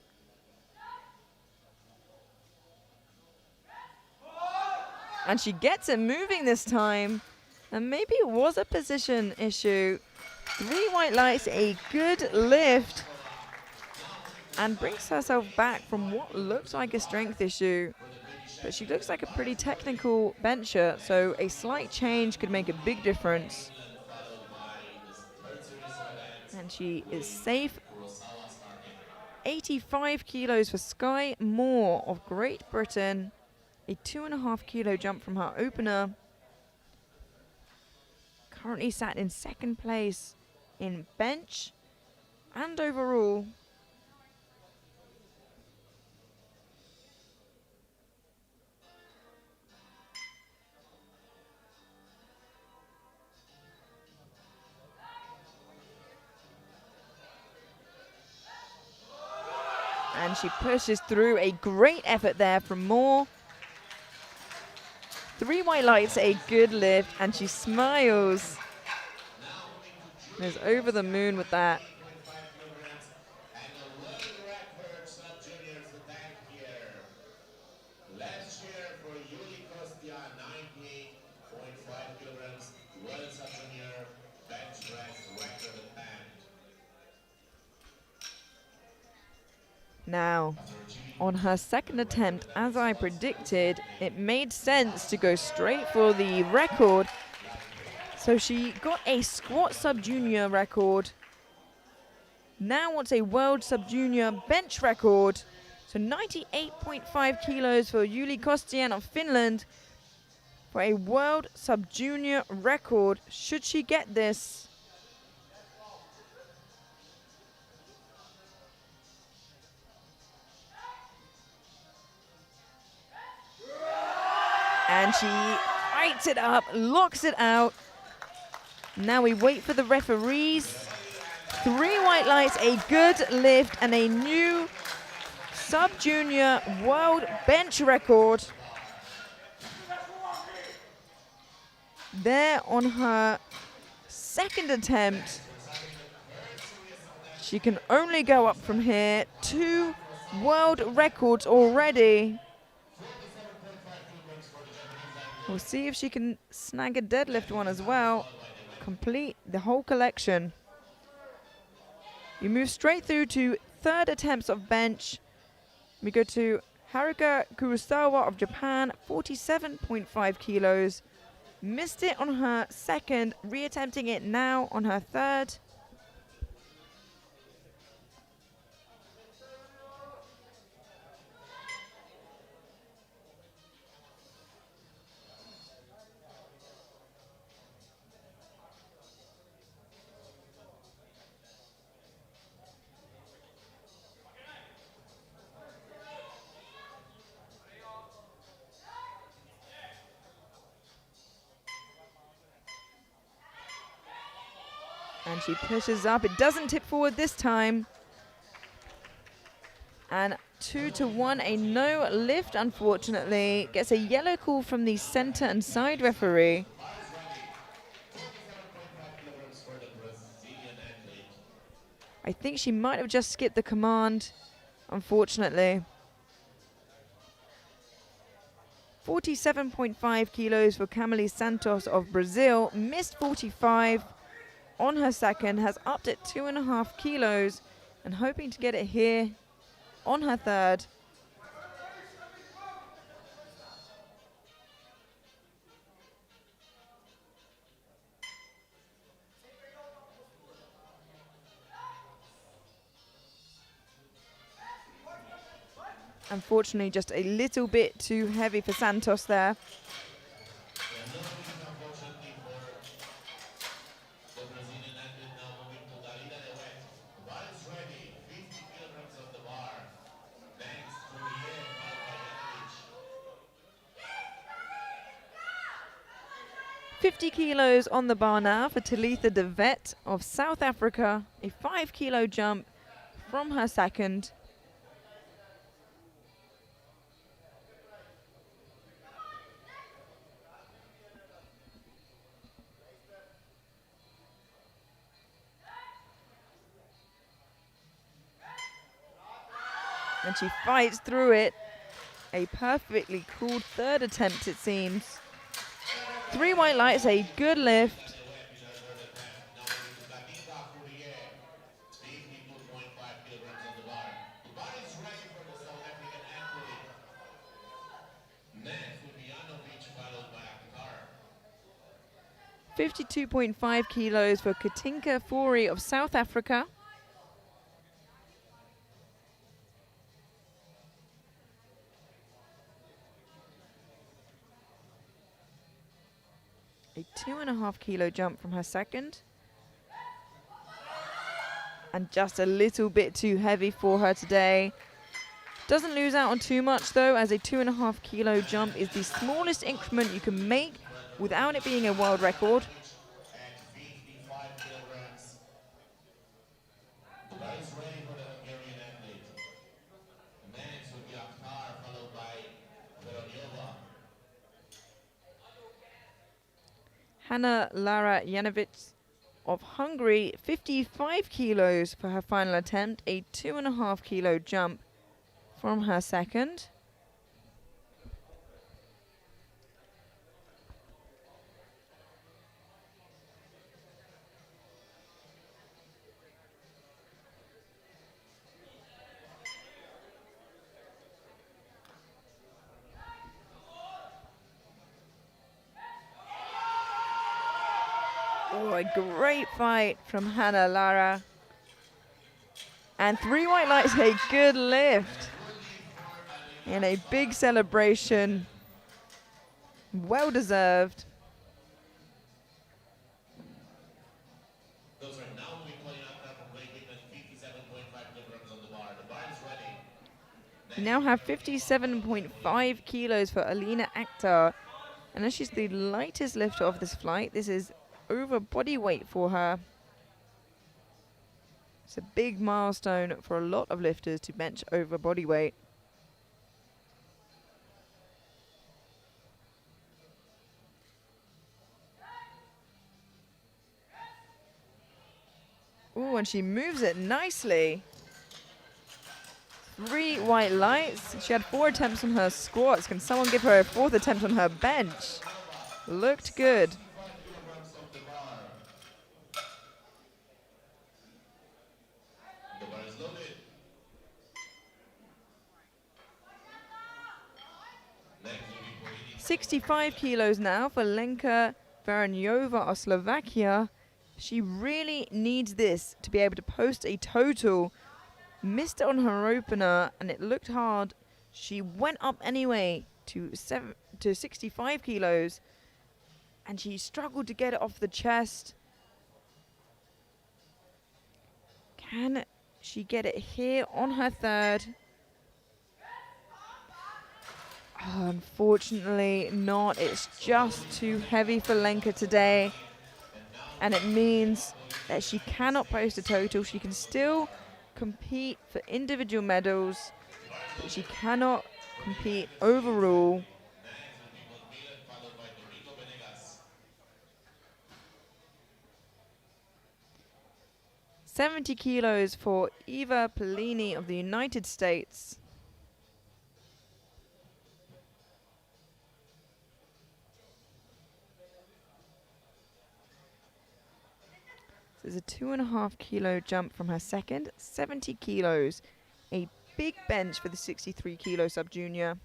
And she gets it moving this time. And maybe it was a position issue. 3 white lights, a good lift. And brings herself back from what looks like a strength issue. But she looks like a pretty technical bencher, so a slight change could make a big difference. And she is safe. 85 kilos for Skye Moore of Great Britain. A 2.5 kilo jump from her opener. Currently sat in 2nd place in bench and overall. And she pushes through. A great effort there from Moore. 3 white lights, a good lift, and she smiles. And is over the moon with that. And a world record sub-juniors attack here. Last year for Yuli Kostia, 98.5 kilograms, world sub-junior bench press record attempt. Now, on her 2nd attempt, as I predicted, it made sense to go straight for the record. So she got a squat sub-junior record. Now wants a world sub-junior bench record. So 98.5 kilos for Yuli Kostian of Finland for a world sub-junior record. Should she get this? And she fights it up, locks it out. Now we wait for the referees. 3 white lights, a good lift, and a new sub-junior world bench record. There on her 2nd attempt. She can only go up from here. 2 world records already. We'll see if she can snag a deadlift one as well. Complete the whole collection. You move straight through to third attempts of bench. We go to Haruka Kurosawa of Japan, 47.5 kilos. Missed it on her second, reattempting it now on her third. And she pushes up. It doesn't tip forward this time. And 2-1, a no lift, unfortunately. Gets a yellow call from the center and side referee. I think she might have just skipped the command, unfortunately. 47.5 kilos for Camille Santos of Brazil. Missed 45 on her second, has upped it 2.5 kilos and hoping to get it here on her third. Unfortunately, just a little bit too heavy for Santos there. Ready, 50 kilograms on the bar. Next, Fourier, followed by Yanovich. 50 kilos on the bar now for Talitha de Vet of South Africa. A 5 kilo jump from her second. And she fights through it. A perfectly cooled third attempt, it seems. 3 white lights, a good lift. 52.5 kilos for Katinka Fourie of South Africa. A 2.5 kilo jump from her second. And just a little bit too heavy for her today. Doesn't lose out on too much though, as a 2.5 kilo jump is the smallest increment you can make without it being a world record. Hanna Lara Janovic of Hungary, 55 kilos for her final attempt, a 2.5 kilo jump from her second. Oh, a great fight from Hanna Lara. And 3 white lights, a good lift. And a big celebration. Well deserved. We now have 57.5 kilos for Alina Akhtar. And as she's the lightest lifter of this flight, this is over body weight for her. It's a big milestone for a lot of lifters to bench over body weight. Ooh, and she moves it nicely. 3 white lights. She had 4 attempts on her squats. Can someone give her a 4th attempt on her bench? Looked good. 5 kilograms off the bar. The bar is loaded. Next will be for 65 kilos now for Lenka Varanyova of Slovakia. She really needs this to be able to post a total. Missed it on her opener and it looked hard. She went up anyway to 65 kilos and she struggled to get it off the chest. Can she get it here on her 3rd? Oh, unfortunately not. It's just too heavy for Lenka today. And it means that she cannot post a total. She can still compete for individual medals, but she cannot compete overall. 70 kilos for Eva Pellini of the United States. There's a 2.5 kilo jump from her second. 70 kilos, a big bench for the 63 kilo sub junior.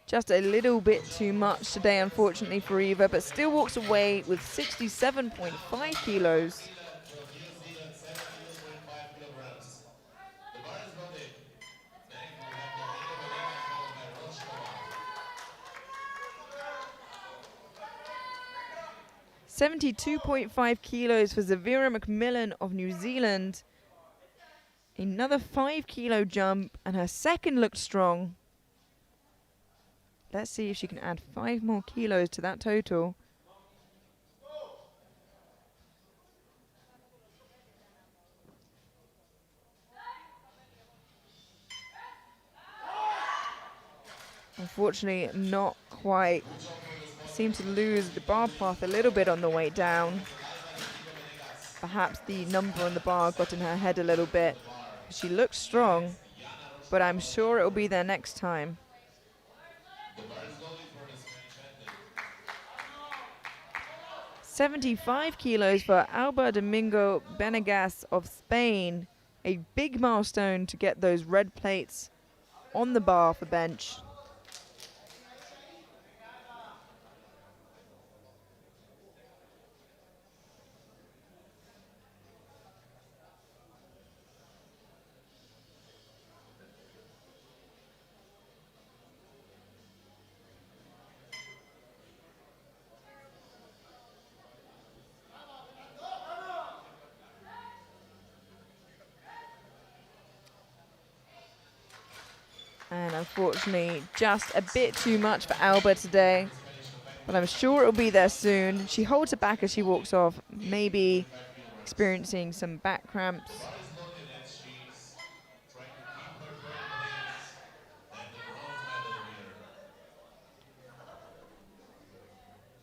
Just a little bit too much today, unfortunately, for Eva, but still walks away with 67.5 kilos. The bar is loaded. Next we have followed by Roshkova. 72.5 kilos for Zavira McMillan of New Zealand. Another 5 kilo jump, and her second looked strong. Let's see if she can add 5 more kilos to that total. Unfortunately, not quite. Seemed to lose the bar path a little bit on the way down. Perhaps the number on the bar got in her head a little bit. She looks strong, but I'm sure it'll be there next time. 75 kilos for Alba Domingo Benegas of Spain. A big milestone to get those red plates on the bar for bench. And unfortunately, just a bit too much for Alba today. But I'm sure it'll be there soon. She holds it back as she walks off, maybe experiencing some back cramps.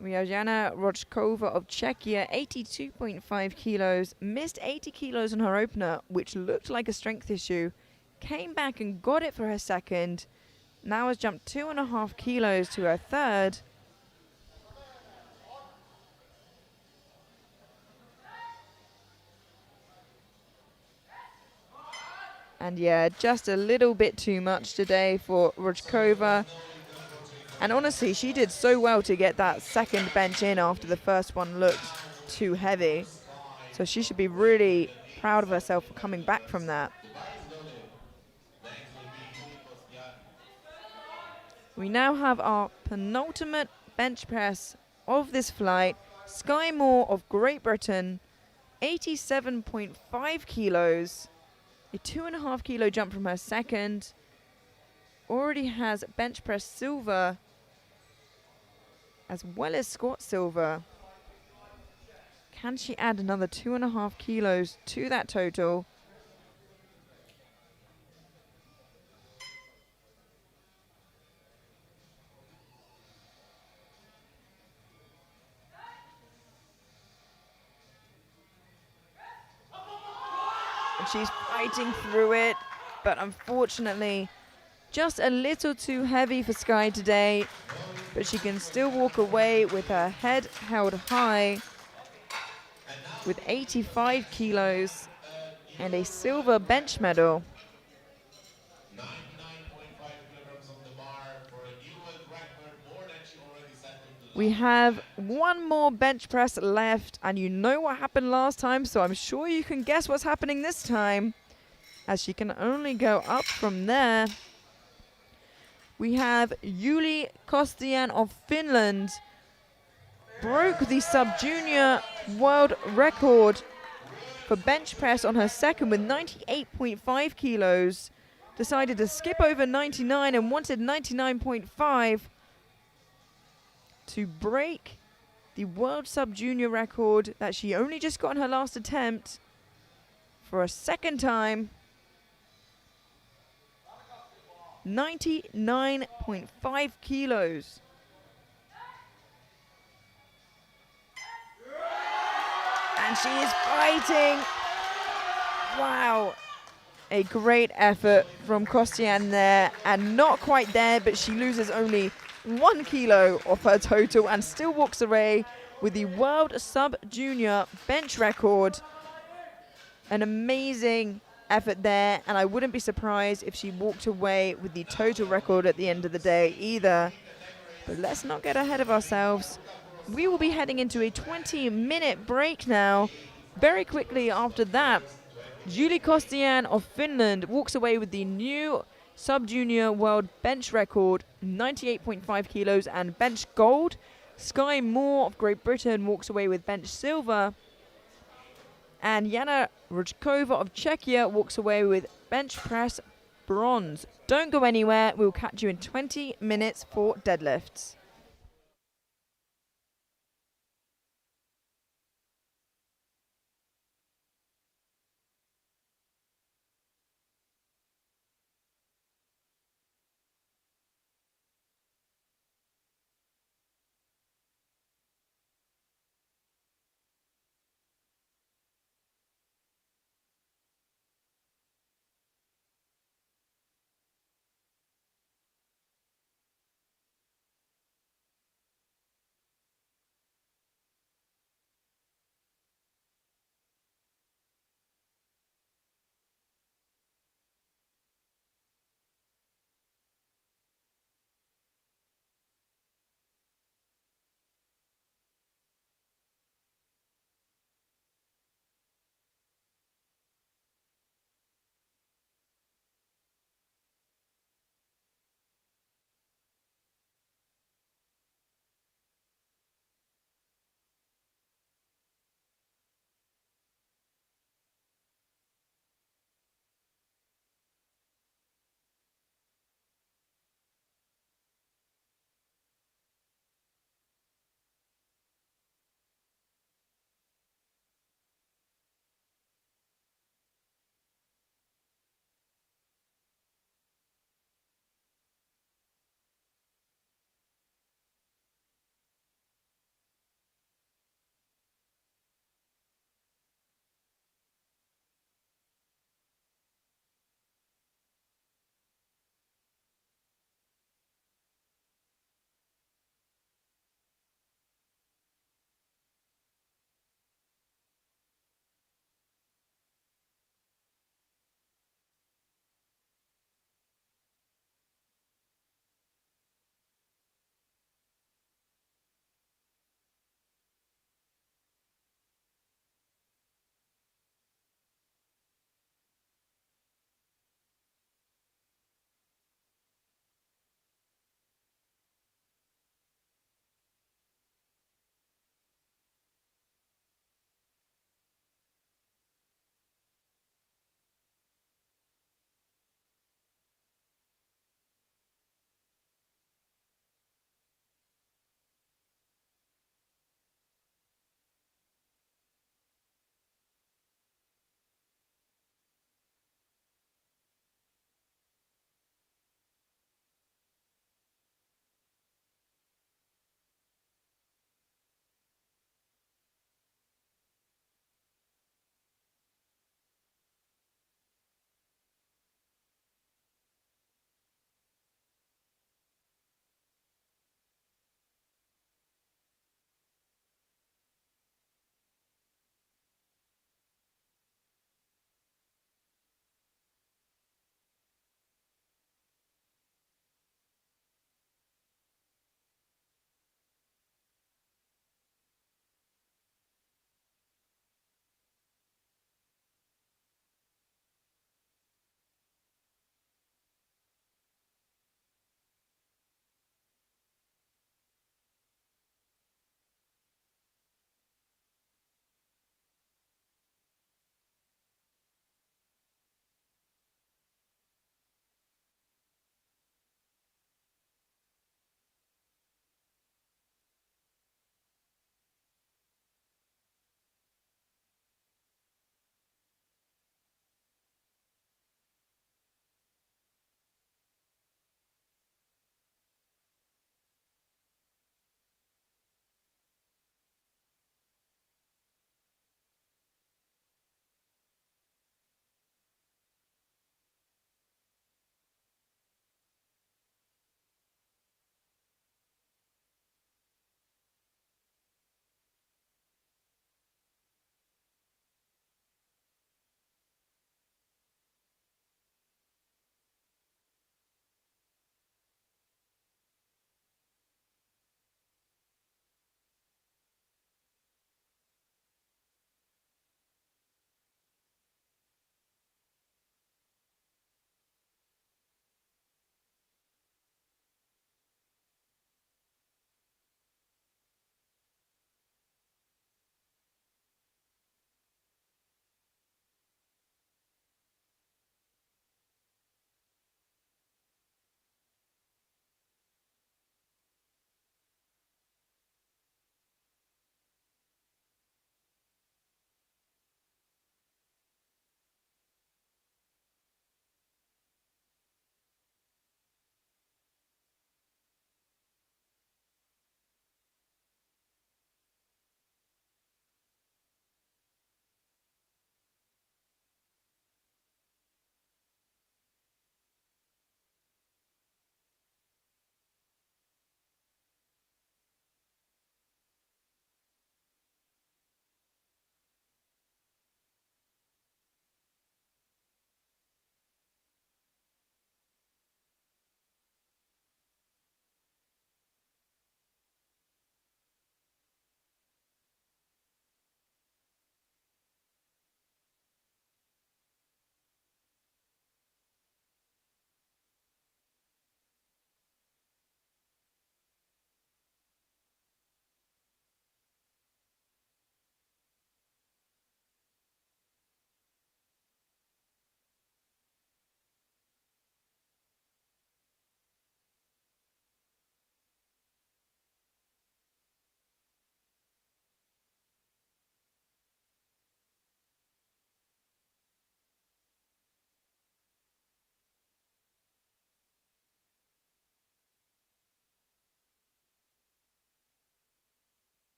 We have Jana Rochkova of Czechia, 82.5 kilos. Missed 80 kilos on her opener, which looked like a strength issue. Came back and got it for her second. Now has jumped 2.5 kilos to her third. And yeah, just a little bit too much today for Rochkova. And honestly, she did so well to get that second bench in after the first one looked too heavy. So she should be really proud of herself for coming back from that. We now have our penultimate bench press of this flight. Sky Moore of Great Britain, 87.5 kilos. A 2.5 kilo jump from her second. Already has bench press silver as well as squat silver. Can she add another 2.5 kilos to that total? She's fighting through it, but unfortunately, just a little too heavy for Sky today. But she can still walk away with her head held high with 85 kilos and a silver bench medal. 99.5 kilograms on the bar for a new world record, more than she already set on the We have one more bench press left, and you know what happened last time, so I'm sure you can guess what's happening this time, as she can only go up from there. We have Julie Kostian of Finland, broke the sub-junior world record for bench press on her second with 98.5 kilos. Decided to skip over 99 and wanted 99.5 to break the world sub-junior record that she only just got in her last attempt for a second time. 99.5 kilos. And she is fighting. Wow. A great effort from Kostian there, and not quite there, but she loses only 1 kilo off her total and still walks away with the world sub-junior bench record. An amazing effort there, and I wouldn't be surprised if she walked away with the total record at the end of the day either. But let's not get ahead of ourselves. We will be heading into a 20-minute break now. Very quickly after that, Julie Kostian of Finland walks away with the new sub-junior world bench record, 98.5 kilos and bench gold. Sky Moore of Great Britain walks away with bench silver. And Jana Rojkova of Czechia walks away with bench press bronze. Don't go anywhere. We'll catch you in 20 minutes for deadlifts.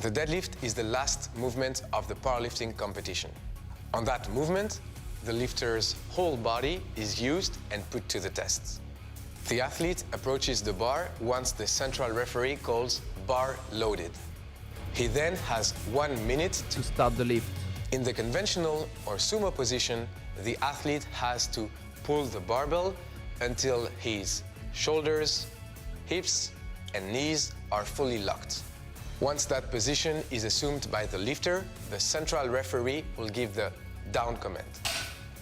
The deadlift is the last movement of the powerlifting competition. On that movement, the lifter's whole body is used and put to the test. The athlete approaches the bar once the central referee calls bar loaded. He then has 1 minute To start the lift. In the conventional or sumo position, the athlete has to pull the barbell until his shoulders, hips, and knees are fully locked. Once that position is assumed by the lifter, the central referee will give the down command.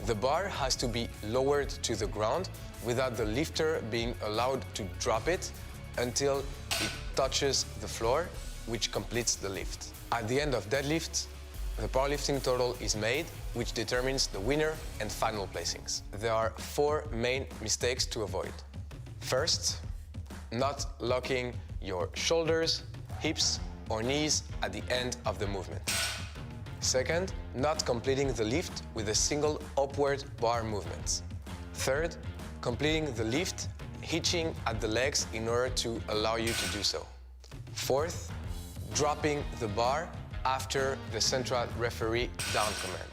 The bar has to be lowered to the ground without the lifter being allowed to drop it until it touches the floor, which completes the lift. At the end of deadlift, the powerlifting total is made, which determines the winner and final placings. There are 4 main mistakes to avoid. First, not locking your shoulders, hips, or knees at the end of the movement. Second, not completing the lift with a single upward bar movement. Third, completing the lift hitching at the legs in order to allow you to do so. Fourth, dropping the bar after the central referee down command.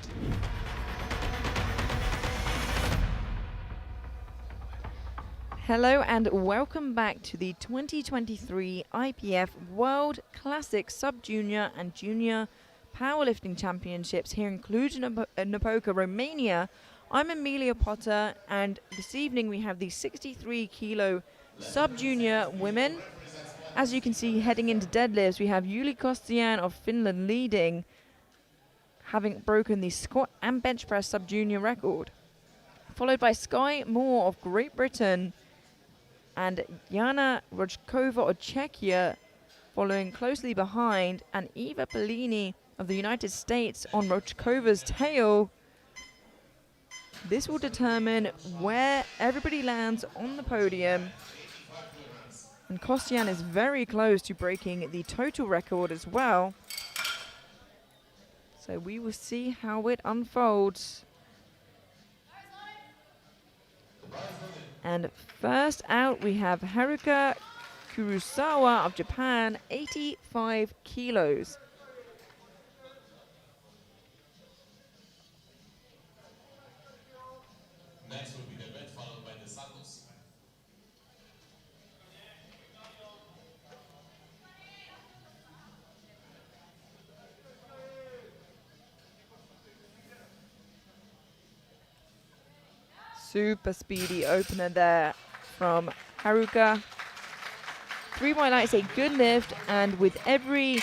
Hello and welcome back to the 2023 IPF World Classic Sub-Junior and Junior Powerlifting Championships here in Cluj-Napoca, Romania. I'm Amelia Potter, and this evening we have the 63 kilo Sub-Junior women. As you can see, heading into deadlifts, we have Yuli Kostian of Finland leading, having broken the squat and bench press Sub-Junior record, followed by Sky Moore of Great Britain and Jana Rojkova of Czechia following closely behind, and Eva Bellini of the United States on Rojkova's tail. This will determine where everybody lands on the podium. And Kostian is very close to breaking the total record as well. So we will see how it unfolds. And first out we have Haruka Kurosawa of Japan, 85 kilos. Next will be the red, followed by the Santos. Super speedy opener there from Haruka. 3 white lights, a good lift, and with every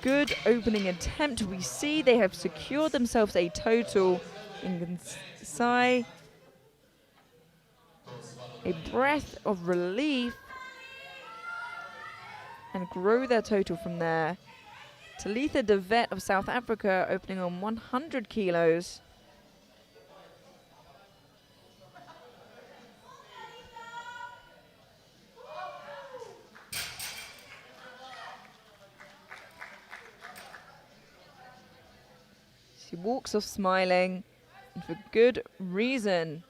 good opening attempt we see, they have secured themselves a total. In sigh a breath of relief and grow their total from there. Talitha De Vet of South Africa opening on 100 kilos. She walks off smiling, and for good reason.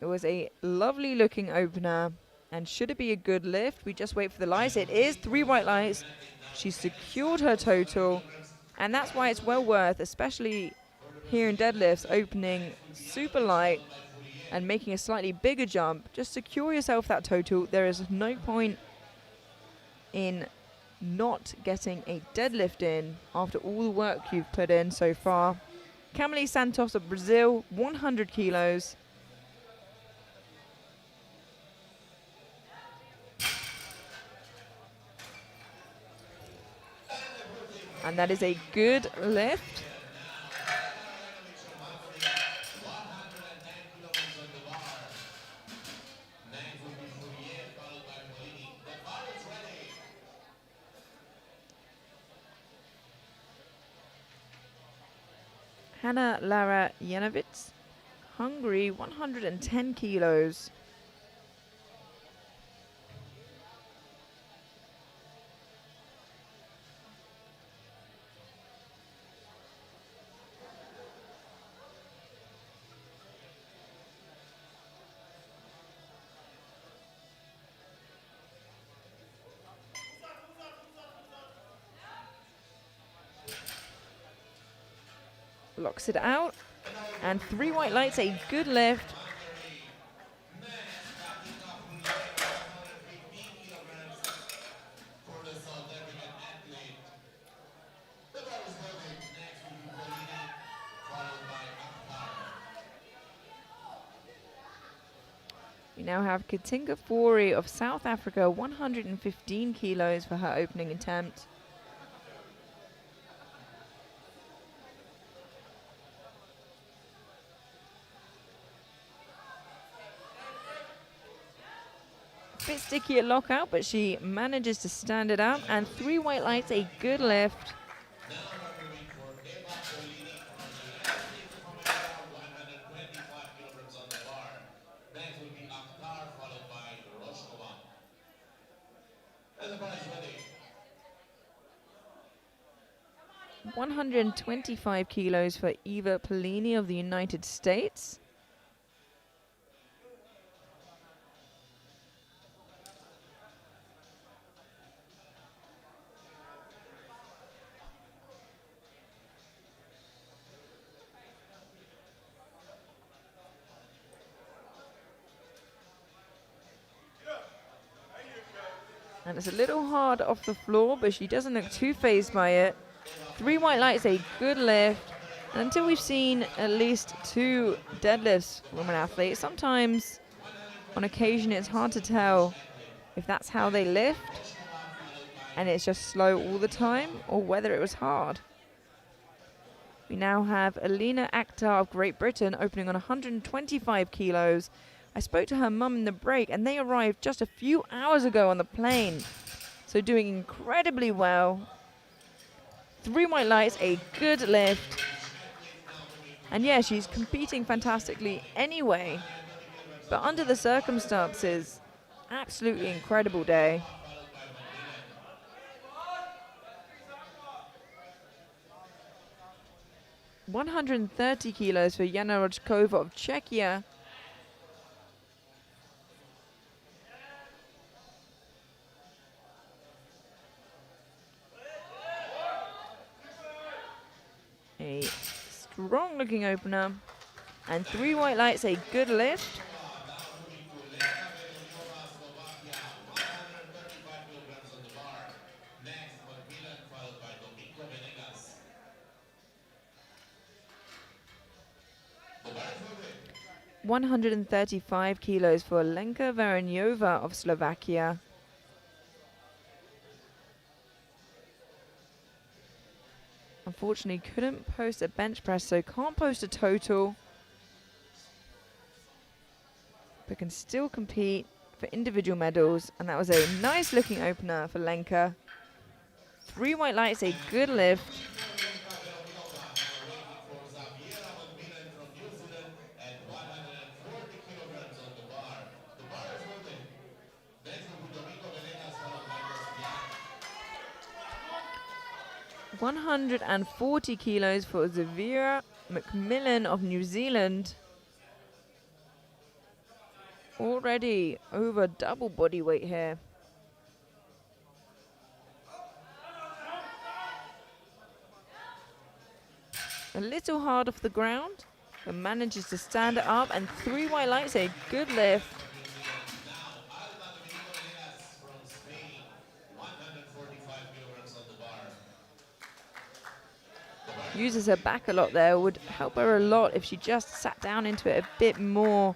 It was a lovely looking opener, and should it be a good lift, we just wait for the lights. It is 3 white lights. She secured her total, and that's why it's well worth, especially here in deadlifts, opening super light and making a slightly bigger jump. Just secure yourself that total. There is no point in not getting a deadlift in after all the work you've put in so far. Camille Santos of Brazil, 100 kilos. And that is a good lift. Hanna Lara Janovitz, Hungary, 110 kilos. blocks it out. And 3 white lights, a good lift. For the South African athlete. The bar is loaded. Next will be Polini, followed by Akhtar. We now have Katinga Fori of South Africa, 115 kilos for her opening attempt. Bit sticky at lockout, but she manages to stand it up. And 3 white lights, a good lift. Now refereeing for Eva Polini from the athlete coming out 125 kilograms on the bar. Next will be Akhtar, followed by Roshkova. And the bar is ready. 125 kilos for Eva Polini of the United States. And it's a little hard off the floor, but she doesn't look too phased by it. 3 white lights, a good lift. And until we've seen at least 2 deadlifts from an athlete, sometimes on occasion it's hard to tell if that's how they lift and it's just slow all the time, or whether it was hard. We now have Alina Akhtar of Great Britain opening on 125 kilos. I spoke to her mum in the break, and they arrived just a few hours ago on the plane. So doing incredibly well. 3 white lights, a good lift. And yeah, she's competing fantastically anyway. But under the circumstances, absolutely incredible day. $130 kilos for Jana Rojkova of Czechia. A strong looking opener. And 3 white lights, a good lift. $135 kilos for Lenka Vareniova of Slovakia. Unfortunately, couldn't post a bench press, so can't post a total. But can still compete for individual medals. And that was a nice looking opener for Lenka. 3 white lights, a good lift. $140 kilos for Zavira McMillan of New Zealand. Already over double body weight here. A little hard off the ground, but manages to stand it up, and 3 white lights, a good lift. Uses her back a lot there, would help her a lot if she just sat down into it a bit more.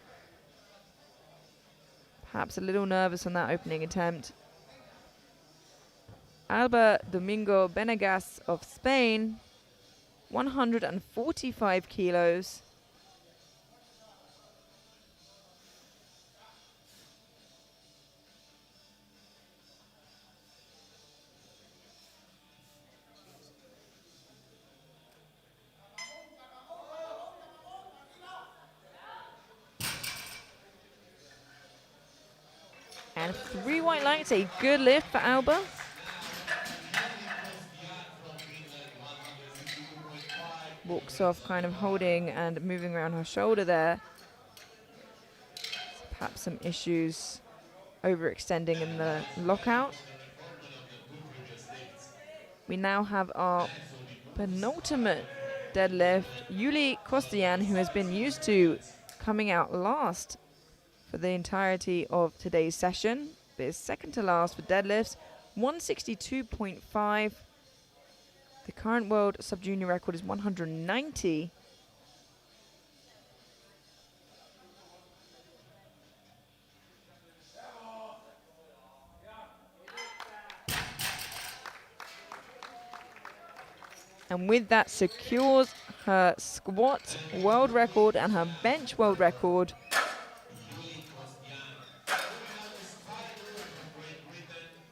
Perhaps a little nervous on that opening attempt. Alba Domingo Benegas of Spain, 145 kilos. And 3 white lights, a good lift for Alba. Walks off, kind of holding and moving around her shoulder there. Perhaps some issues overextending in the lockout. We now have our penultimate deadlift. Yuli Kostian, who has been used to coming out last for the entirety of today's session, but is second to last for deadlifts, 162.5. The current world sub-junior record is 190. And with that secures her squat world record and her bench world record.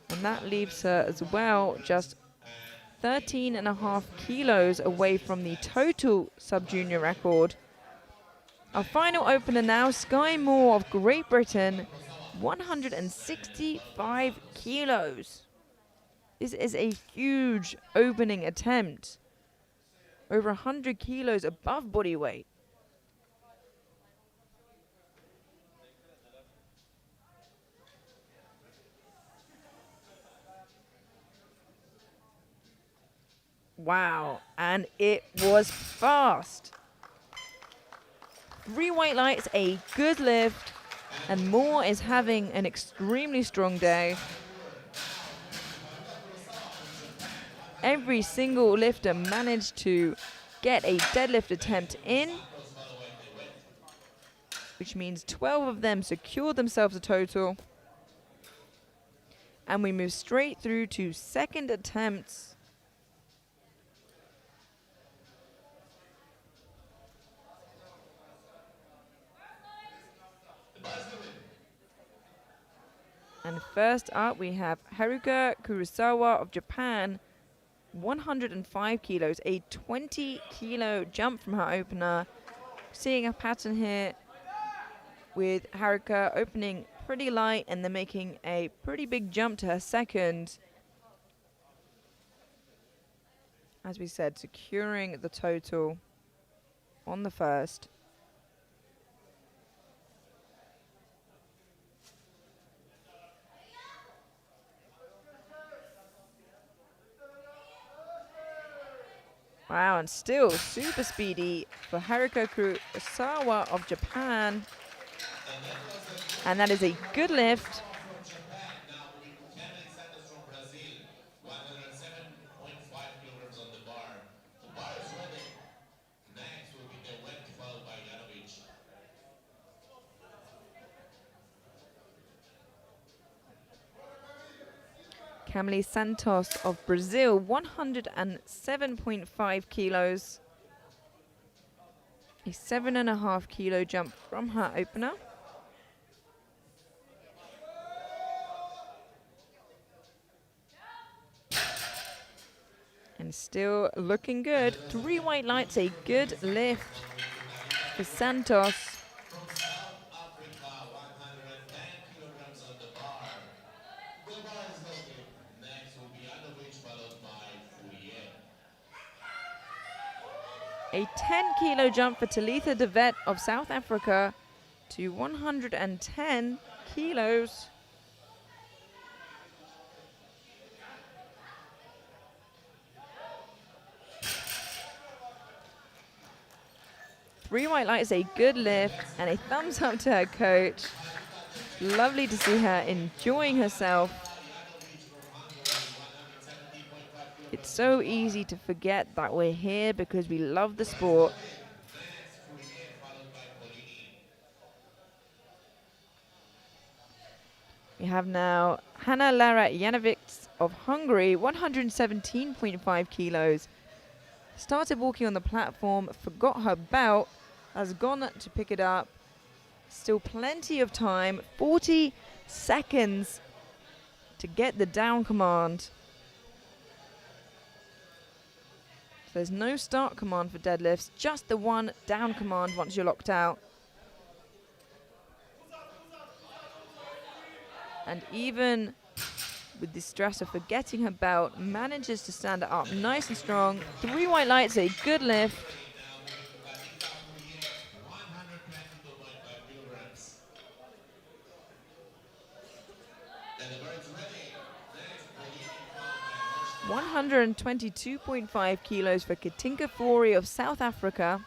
And that leaves her as well just 13.5 kilos away from the total sub-junior record. Our final opener now, Sky Moore of Great Britain, 165 kilos. This is a huge opening attempt. Over 100 kilos above body weight. Wow, and it was fast. 3 white lights, a good lift, and Moore is having an extremely strong day. Every single lifter managed to get a deadlift attempt in, which means 12 of them secured themselves a total. And we move straight through to second attempts. And first up we have Haruka Kurosawa of Japan, 105 kilos, a 20 kilo jump from her opener. Seeing a pattern here with Haruka opening pretty light and then making a pretty big jump to her second. As we said, securing the total on the first. Wow, and still super speedy for Haruka Kurosawa of Japan. And that is a good lift. Camille Santos of Brazil, 107.5 kilos. A 7.5 kilo jump from her opener. And still looking good. 3 white lights, a good lift for Santos. A 10 kilo jump for Talitha de Vet of South Africa to 110 kilos. Three white light is a good lift and a thumbs up to her coach. Lovely to see her enjoying herself. It's so easy to forget that we're here because we love the sport. We have now Hanna Lara Janovic of Hungary, 117.5 kilos. Started walking on the platform, forgot her belt, has gone to pick it up. Still plenty of time, 40 seconds to get the down command. There's no start command for deadlifts, just the one down command once you're locked out. And even with the stress of forgetting her belt, manages to stand it up nice and strong. 3 white lights, a good lift. 122.5 kilos for Katinka Fori of South Africa.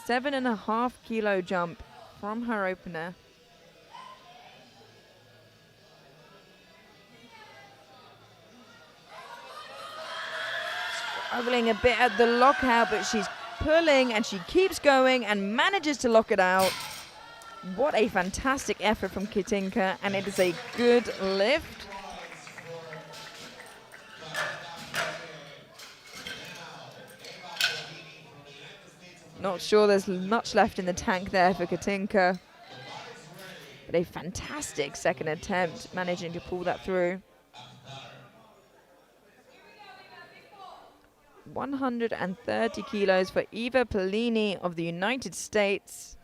7.5 kilo jump from her opener. Struggling a bit at the lockout, but she's pulling and she keeps going and manages to lock it out. What a fantastic effort from Katinka, and it is a good lift. Not sure there's much left in the tank there for Katinka, but a fantastic second attempt, managing to pull that through. 130 kilos for Eva Pellini of the United States.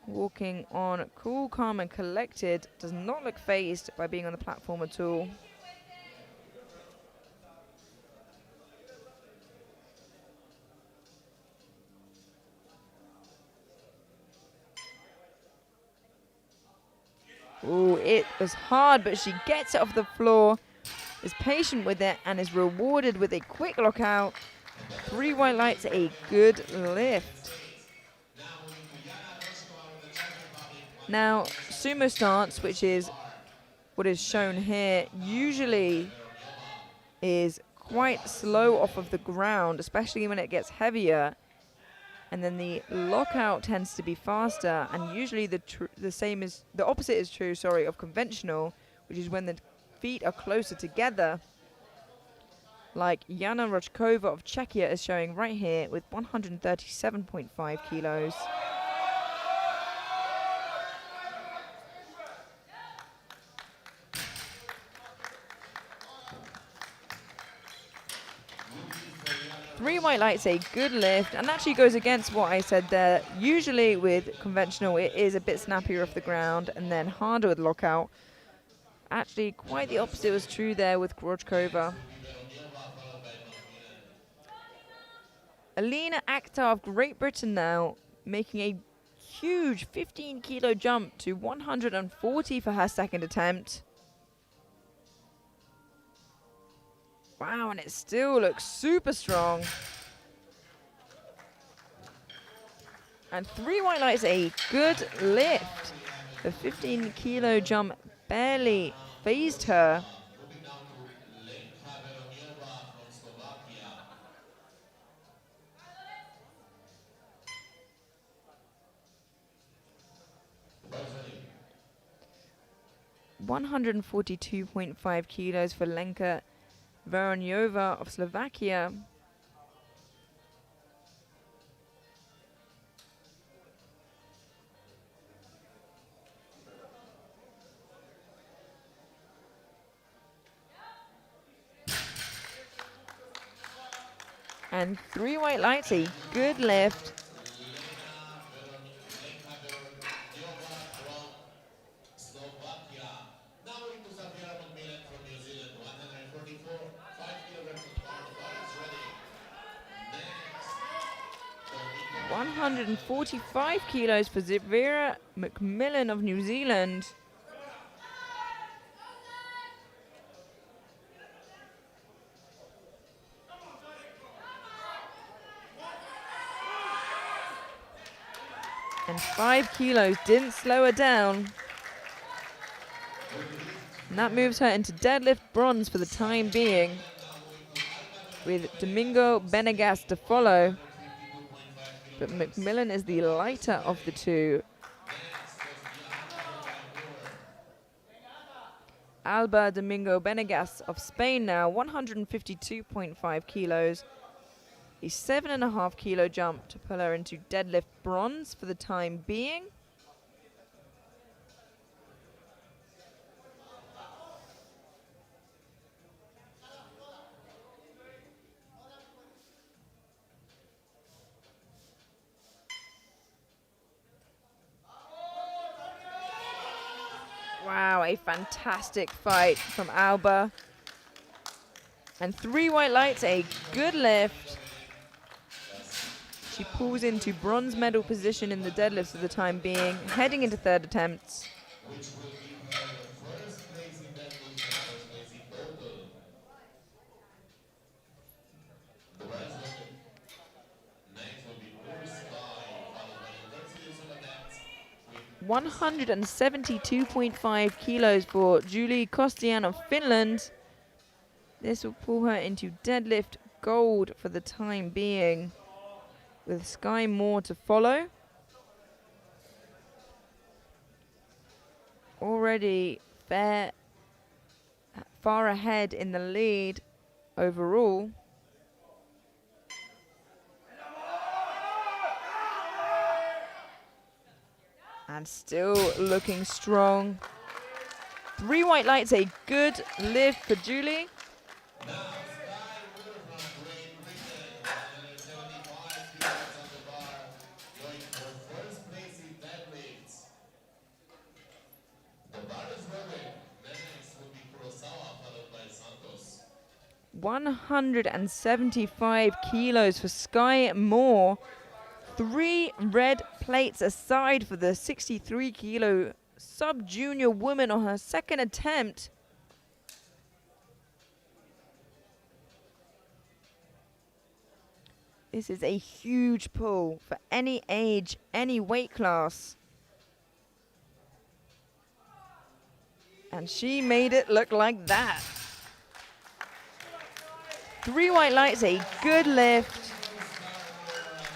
Walking on cool, calm and collected, does not look phased by being on the platform at all. Ooh, it was hard, but she gets it off the floor, is patient with it, and is rewarded with a quick lockout. 3 white lights, a good lift. Now, sumo stance, which is what is shown here, usually is quite slow off of the ground, especially when it gets heavier. And then the lockout tends to be faster, and usually the opposite is true, of conventional, which is when the feet are closer together, like Jana Ročkova of Czechia is showing right here with 137.5 kilos. Three white lights, a good lift, and actually goes against what I said there. Usually with conventional, it is a bit snappier off the ground and then harder with lockout. Actually, quite the opposite was true there with Ročkova. Alina Akhtar of Great Britain now, making a huge 15 kilo jump to 140 for her second attempt. Wow, and it still looks super strong. And 3 white lights, a good lift. The 15 kilo jump barely phased her. $142.5 kilos for Lenka Veroniova of Slovakia. And 3 white lights, a good lift. Now into Safira McMillan from New Zealand, 144, 5 kilograms of power. The body is ready. Next, 145 kilos for Safira McMillan of New Zealand. And 5 kilos didn't slow her down. And that moves her into deadlift bronze for the time being, with Domingo Benegas to follow. But McMillan is the lighter of the two. Alba Domingo Benegas of Spain now, 152.5 kilos. A 7.5 kilo jump to pull her into deadlift bronze for the time being. Wow, a fantastic fight from Alba. And 3 white lights, a good lift. She pulls into bronze medal position in the deadlifts for the time being, heading into third attempts. which will give her the first place in deadlift and first place in total. The bronze women. Next will be Blue Sky, followed by University of Adepts with 172.5 kilos for Julie Kostian of Finland. This will pull her into deadlift gold for the time being, with Sky Moore to follow. Already far ahead in the lead overall. And still looking strong. 3 white lights, a good lift for Julie. now Sky Moore from Great Britain, 175 kilograms on the bar, going for first place in deadlifts. The bar is rolling. Next will be Kurosawa, followed by Santos. 175 kilos for Sky Moore. 3 red plates aside for the 63 kilo sub-junior woman on her second attempt. This is a huge pull for any age, any weight class. And she made it look like that. 3 white lights, a good lift.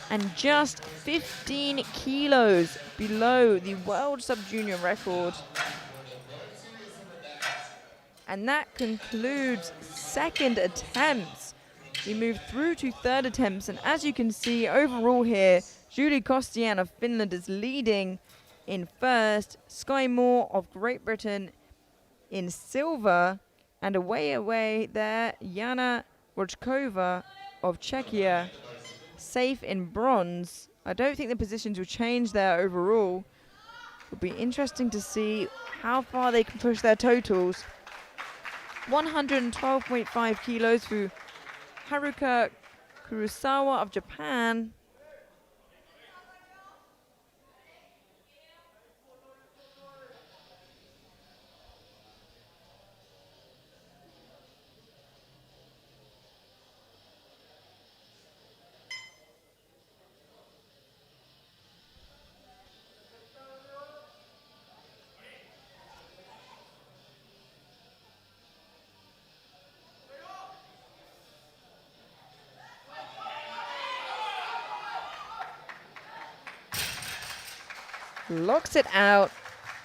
And just 15 kilos below the world sub-junior record. And that concludes second attempts. We move through to third attempts, and as you can see overall here, Julie Kostian of Finland is leading in first, Sky Moore of Great Britain in silver, and away there, Jana Rojkova of Czechia, safe in bronze. I don't think the positions will change there overall. It'll be interesting to see how far they can push their totals. 112.5 kilos for Haruka Kurosawa of Japan. Locks it out,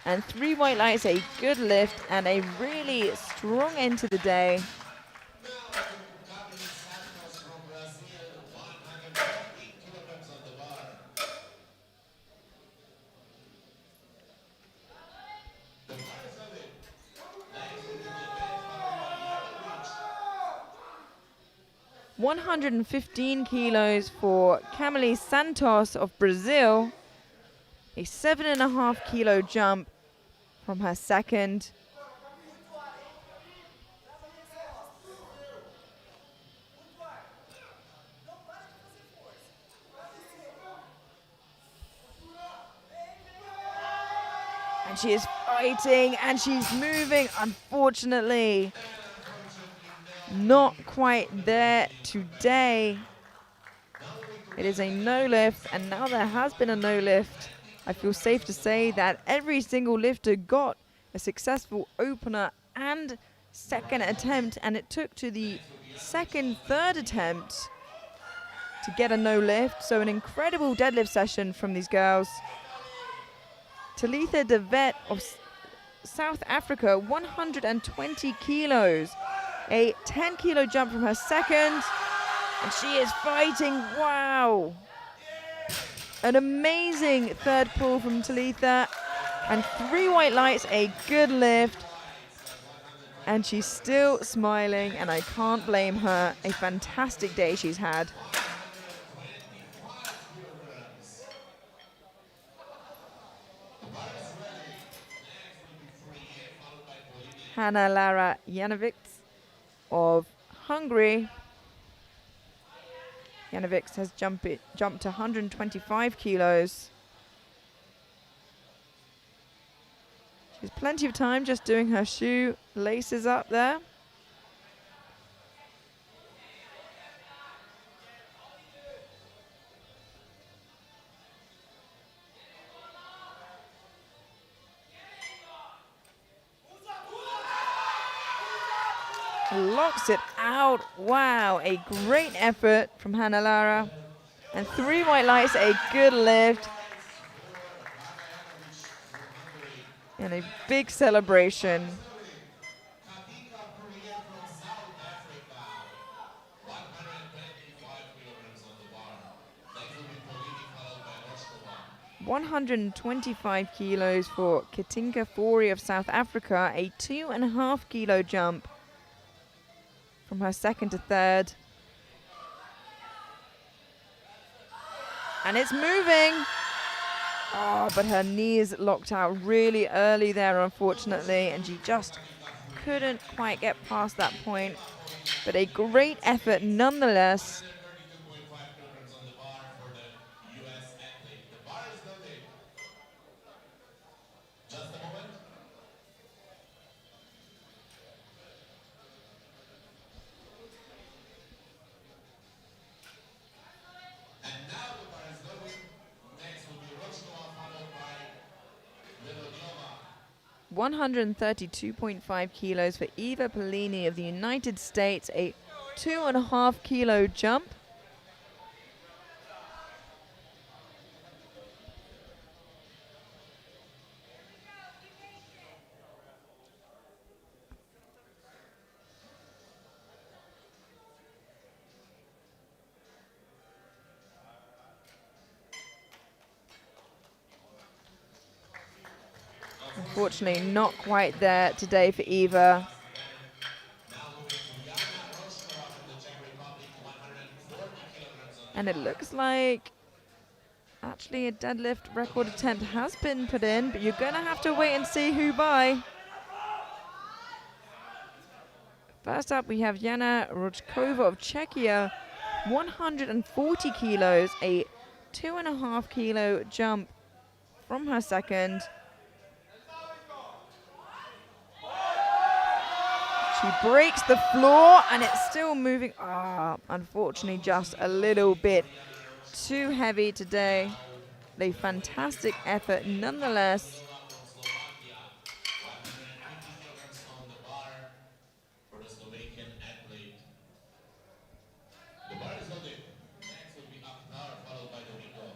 and 3 white lights, a good lift and a really strong end to the day. Santos from Brazil, 114 kilograms on the bar. The bar is on it. Next will be the best, followed by Yellow 115 kilos for Camille Santos of Brazil. A 7.5 kilo jump from her second. And she is fighting and she's moving, unfortunately. Not quite there today. It is a no lift, and now there has been a no lift. I feel safe to say that every single lifter got a successful opener and second attempt, and it took to the third attempt to get a no lift. So an incredible deadlift session from these girls. Talitha De Vet of South Africa, 120 kilos. A 10 kilo jump from her second, and she is fighting. Wow. An amazing third pull from Talitha, and 3 white lights, a good lift, and she's still smiling, and I can't blame her. A fantastic day she's had. Hanna Lara Janovic of Hungary. Janovic has jumped to 125 kilos. She has plenty of time just doing her shoe laces up there. Locks it out. Wow, a great effort from Hannah Lara. And 3 white lights, a good lift. And a big celebration. from South Africa. 125 kilograms on the bar. Next will be Polini, followed by Roshkova. 125 kilos for Katinka Fori of South Africa. A 2.5 kilo jump from her second to third. And it's moving. Oh, but her knees locked out really early there, unfortunately, and she just couldn't quite get past that point. But a great effort nonetheless. 132.5 kilograms on the bar for the US athlete. The bar is loaded. Just a moment. And now the bar is loaded. Next will be Roshkova, followed by Milodiova. 132.5 kilos for Eva Polini of the United States. A 2.5 kilo jump. Unfortunately, not quite there today for Eva. And it looks like actually a deadlift record attempt has been put in, but you're going to have to wait and see who by. First up, we have Jana Rodkova of Czechia, 140 kilos, a 2.5 kilo jump from her second. She breaks the floor and it's still moving. Unfortunately, just a little bit too heavy today. A fantastic effort nonetheless. On the bar for the Slovakian athlete. The bar is loaded. Next will be Akhtar, followed by Domingo.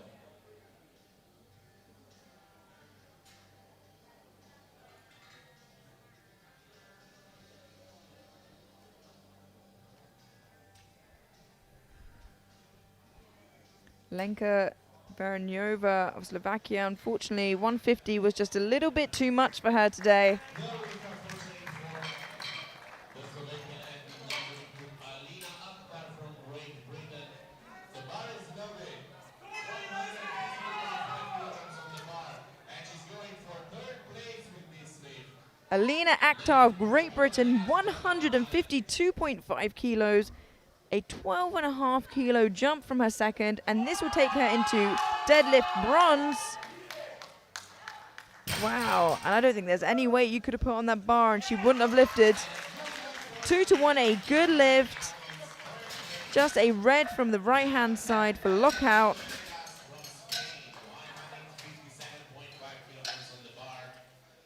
Lenka Vereniova of Slovakia. Unfortunately, 150 was just a little bit too much for her today. The Slovakian athlete now will include Alina Akhtar from Great Britain. The bar is loaded. 155 kilograms on the bar. And she's going for third place with this lift. Alina Akhtar of Great Britain, 152.5 kilos. A 12.5 kilo jump from her second, and this will take her into deadlift bronze. Wow, and I don't think there's any weight you could have put on that bar and she wouldn't have lifted. 2-1, a good lift. Just a red from the right-hand side for lockout. 157.5 kilograms on the bar.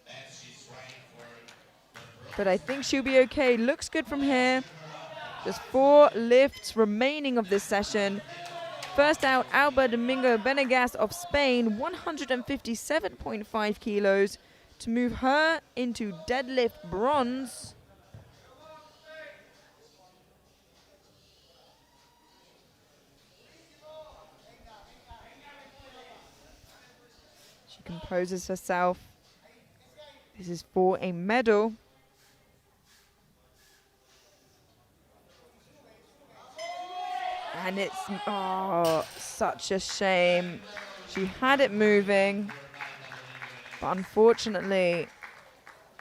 As she's trying for the But I think she'll be okay. Looks good from here. There's 4 lifts remaining of this session. First out, Alba Domingo Benegas of Spain, 157.5 kilos to move her into deadlift bronze. She composes herself. This is for a medal. And it's, such a shame. She had it moving, but unfortunately,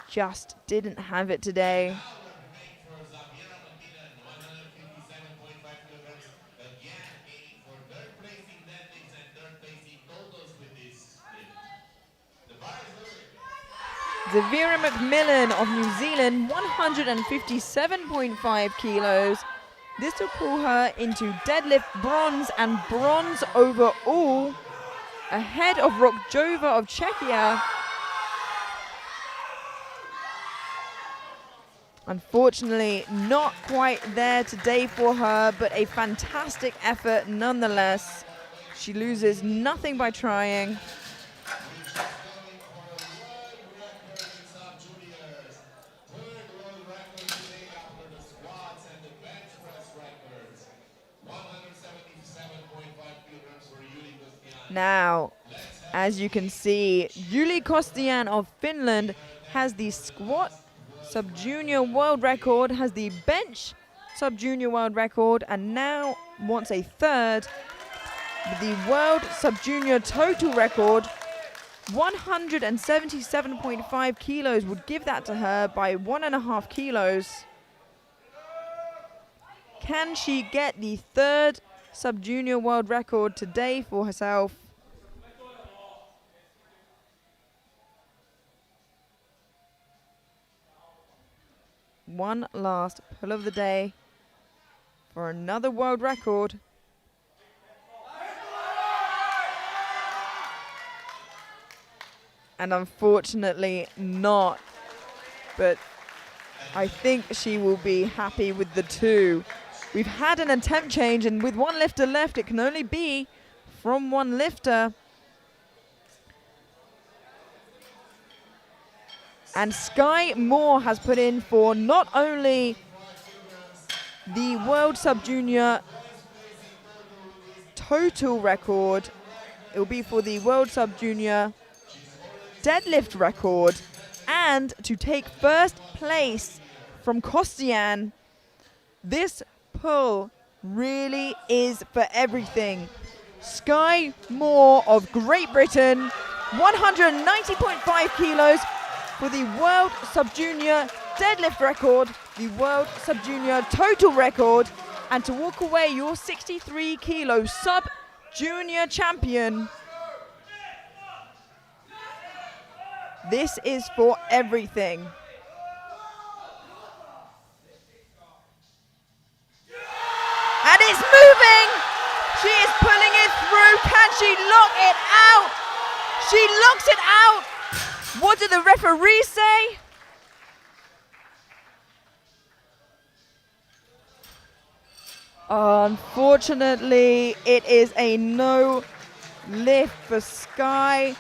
just didn't have it today. for Zaviera McKinnon, 157.5 kilograms. Again, a Zavira McMillan of New Zealand, 157.5 kilos. This will pull her into deadlift bronze and bronze overall, ahead of Rokjova of Czechia. Unfortunately, not quite there today for her, but a fantastic effort nonetheless. She loses nothing by trying. Now, as you can see, Julie Kostian of Finland has the squat sub-junior world record, has the bench sub-junior world record, and now wants a third, the world sub-junior total record. 177.5 kilos would give that to her by 1.5 kilos. Can she get the third sub-junior world record today for herself? One last pull of the day for another world record. And unfortunately not, but I think she will be happy with the two. We've had an attempt change, and with one lifter left, it can only be from one lifter. And Sky Moore has put in for not only the World Sub-Junior total record, it will be for the World Sub-Junior deadlift record, and to take first place from Kostian. This pull really is for everything. Sky Moore of Great Britain, 190.5 kilos for the World Sub-Junior deadlift record, the World Sub-Junior total record, and to walk away your 63 kilo Sub-Junior champion. This is for everything. And it's moving! She is pulling it through. Can she lock it out? She locks it out! What did the referee say? Unfortunately, it is a no lift for Sky.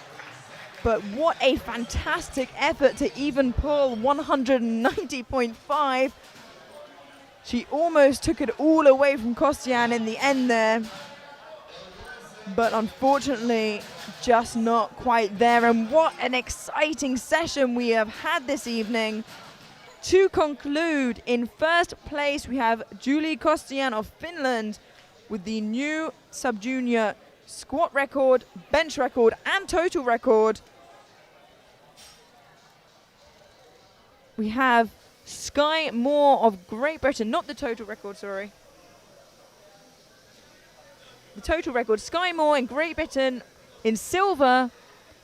But what a fantastic effort to even pull 190.5. She almost took it all away from Kostian in the end there. But unfortunately, just not quite there. And what an exciting session we have had this evening. To conclude, in first place, we have Julie Kostian of Finland with the new sub-junior squat record, bench record, and total record. We have Sky Moore of Great Britain, not the total record, sorry. The total record, Sky Moore in Great Britain in silver,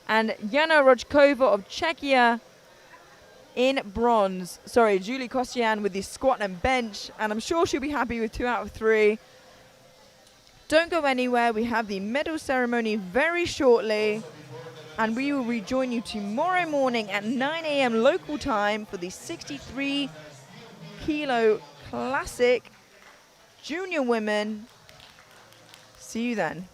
and Jana Rojkova of Czechia in bronze. Sorry, Julie Kostian with the squat and bench, and I'm sure she'll be happy with 2 out of 3. Don't go anywhere, we have the medal ceremony very shortly. And we will rejoin you tomorrow morning at 9 a.m. local time for the 63 kilo classic junior women. See you then.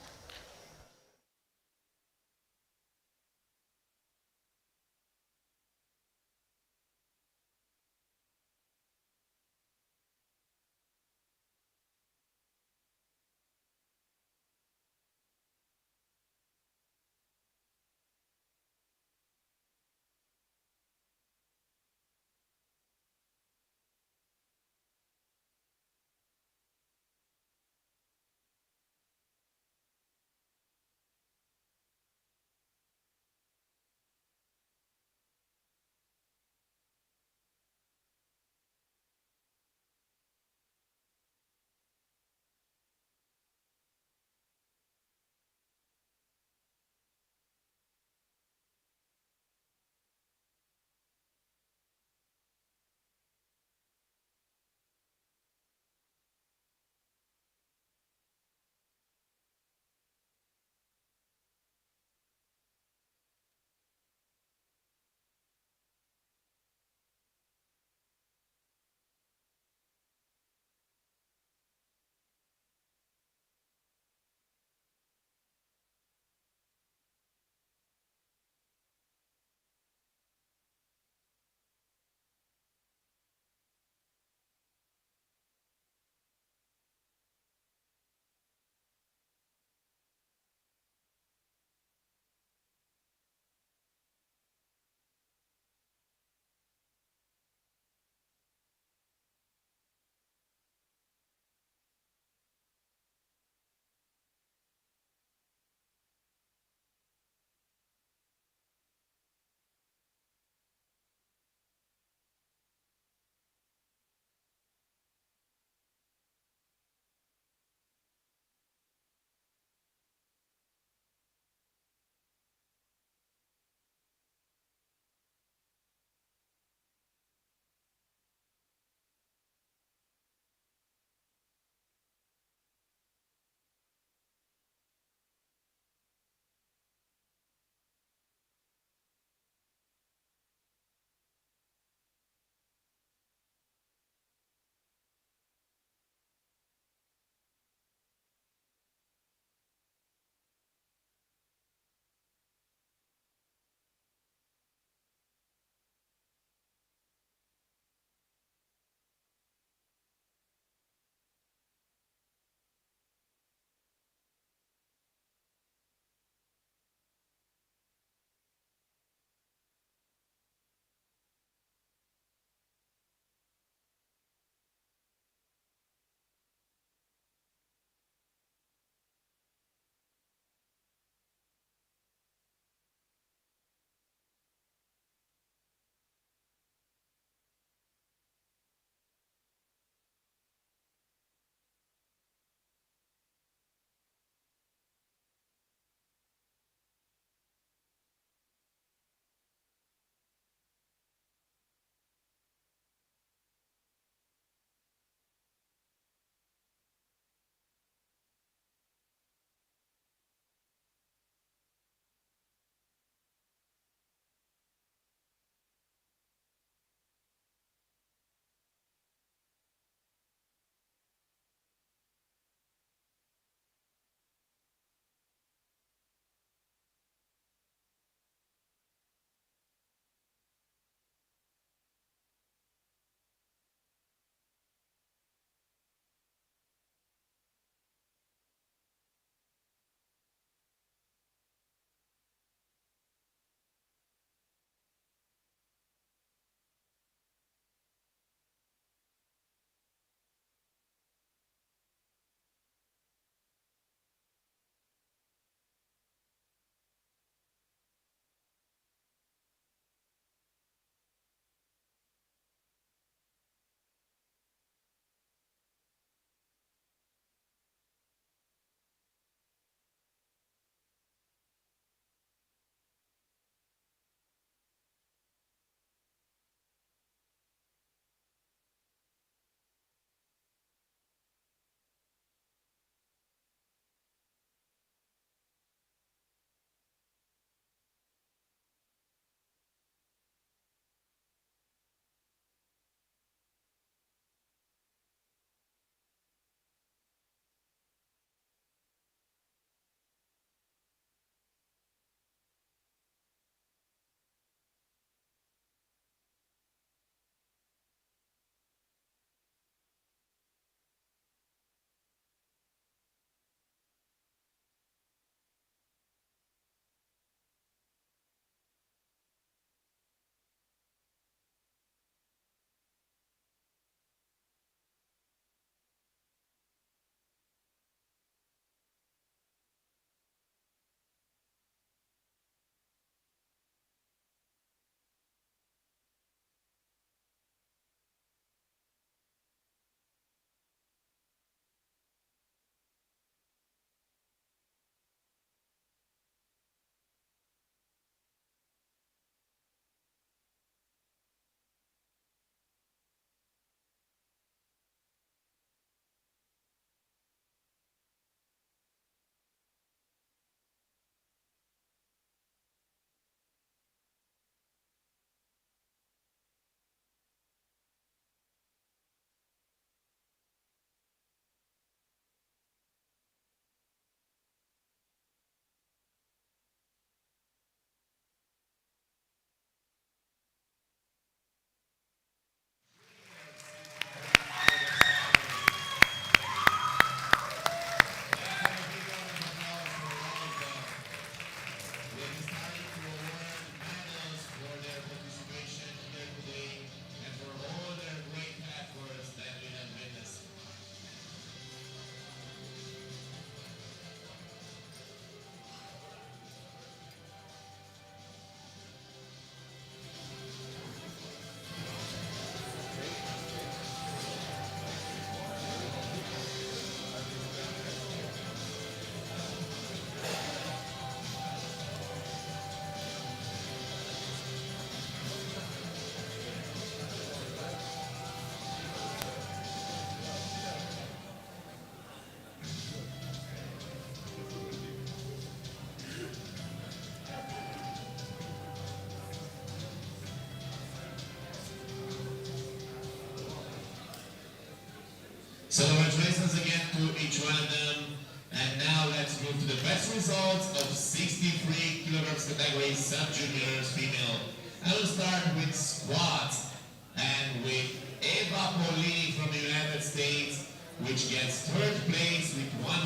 So congratulations again to each one of them. And now let's move to the best results of 63 kilograms category sub-juniors female. I will start with squats and with Eva Polini from the United States, which gets third place with 140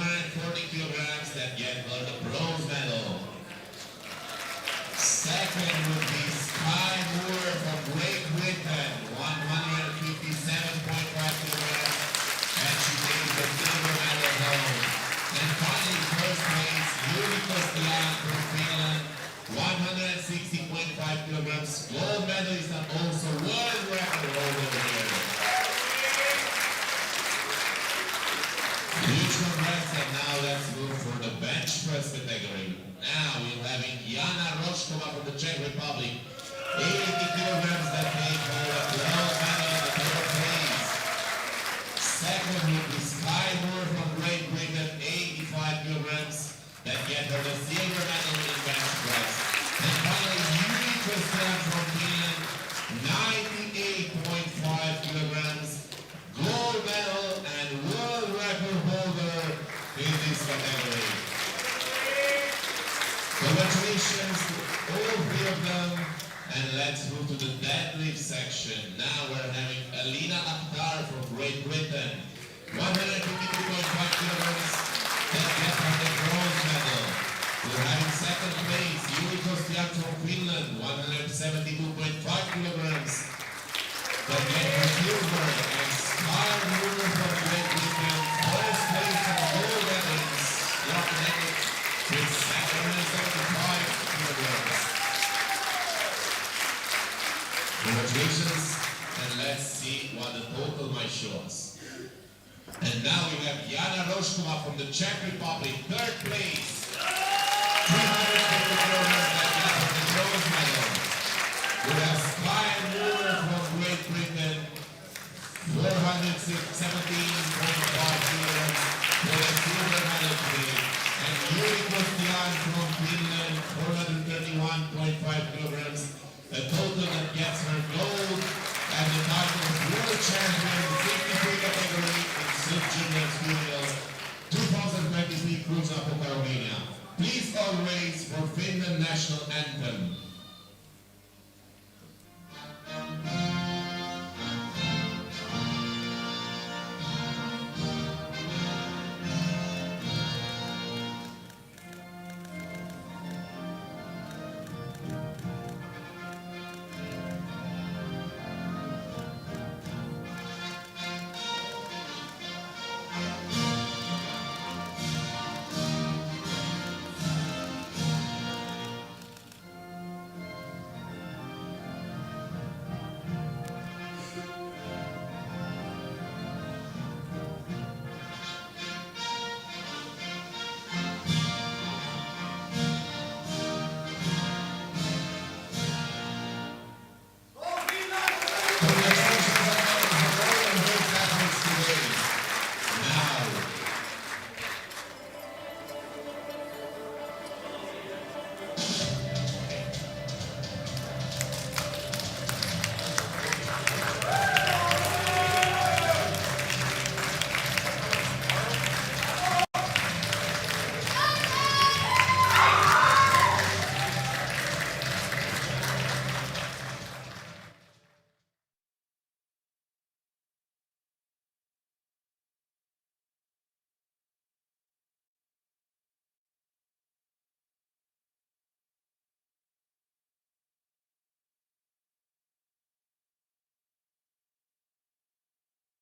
kilograms that get her the bronze medal. Second would be Sky Moore from Great Britain, 157.5 kilograms, and she takes the silver medal home. And finally, first place, Yuri Kostian from Finland, 160.5 kilograms, gold medalist and also world record holder here. Huge congrats, and now let's move for the bench press category. Now we're having Jana Roškova from the Czech Republic, 80 kilograms that take her a gold medal in the third place. Second would be Sky Moore from Great Britain, 85 kilograms that get her the silver medal in bench press. And finally, Yuri Kostian from Finland, 98.5 kilograms, gold medal and world record holder in this category. Congratulations to all three of them, and let's move to the deadlift section. Now we're having Alina Akhtar from Great Britain, 152.5 kilograms that get her the bronze medal. We're having second place, Yuri Kostian from Finland, 172.5 kilograms that get her silver, and Sky Moore from Great Britain, first place on gold medals, with 775 kilograms. Congratulations, and let's see what the total might show us. And now we have Jana Roškova from the Czech Republic, third place, 350 kilograms that got her the bronze medal. We have Sky Moore from Great Britain, 417.5 kilograms for the silver medal today. And Yuri Kostian from Finland, 431.5 kilograms, a total that gets her gold and the title of World Champion 63 category in sub-juniors females 2023 Cruise Up of Romania. Please all raise for Finland national anthem.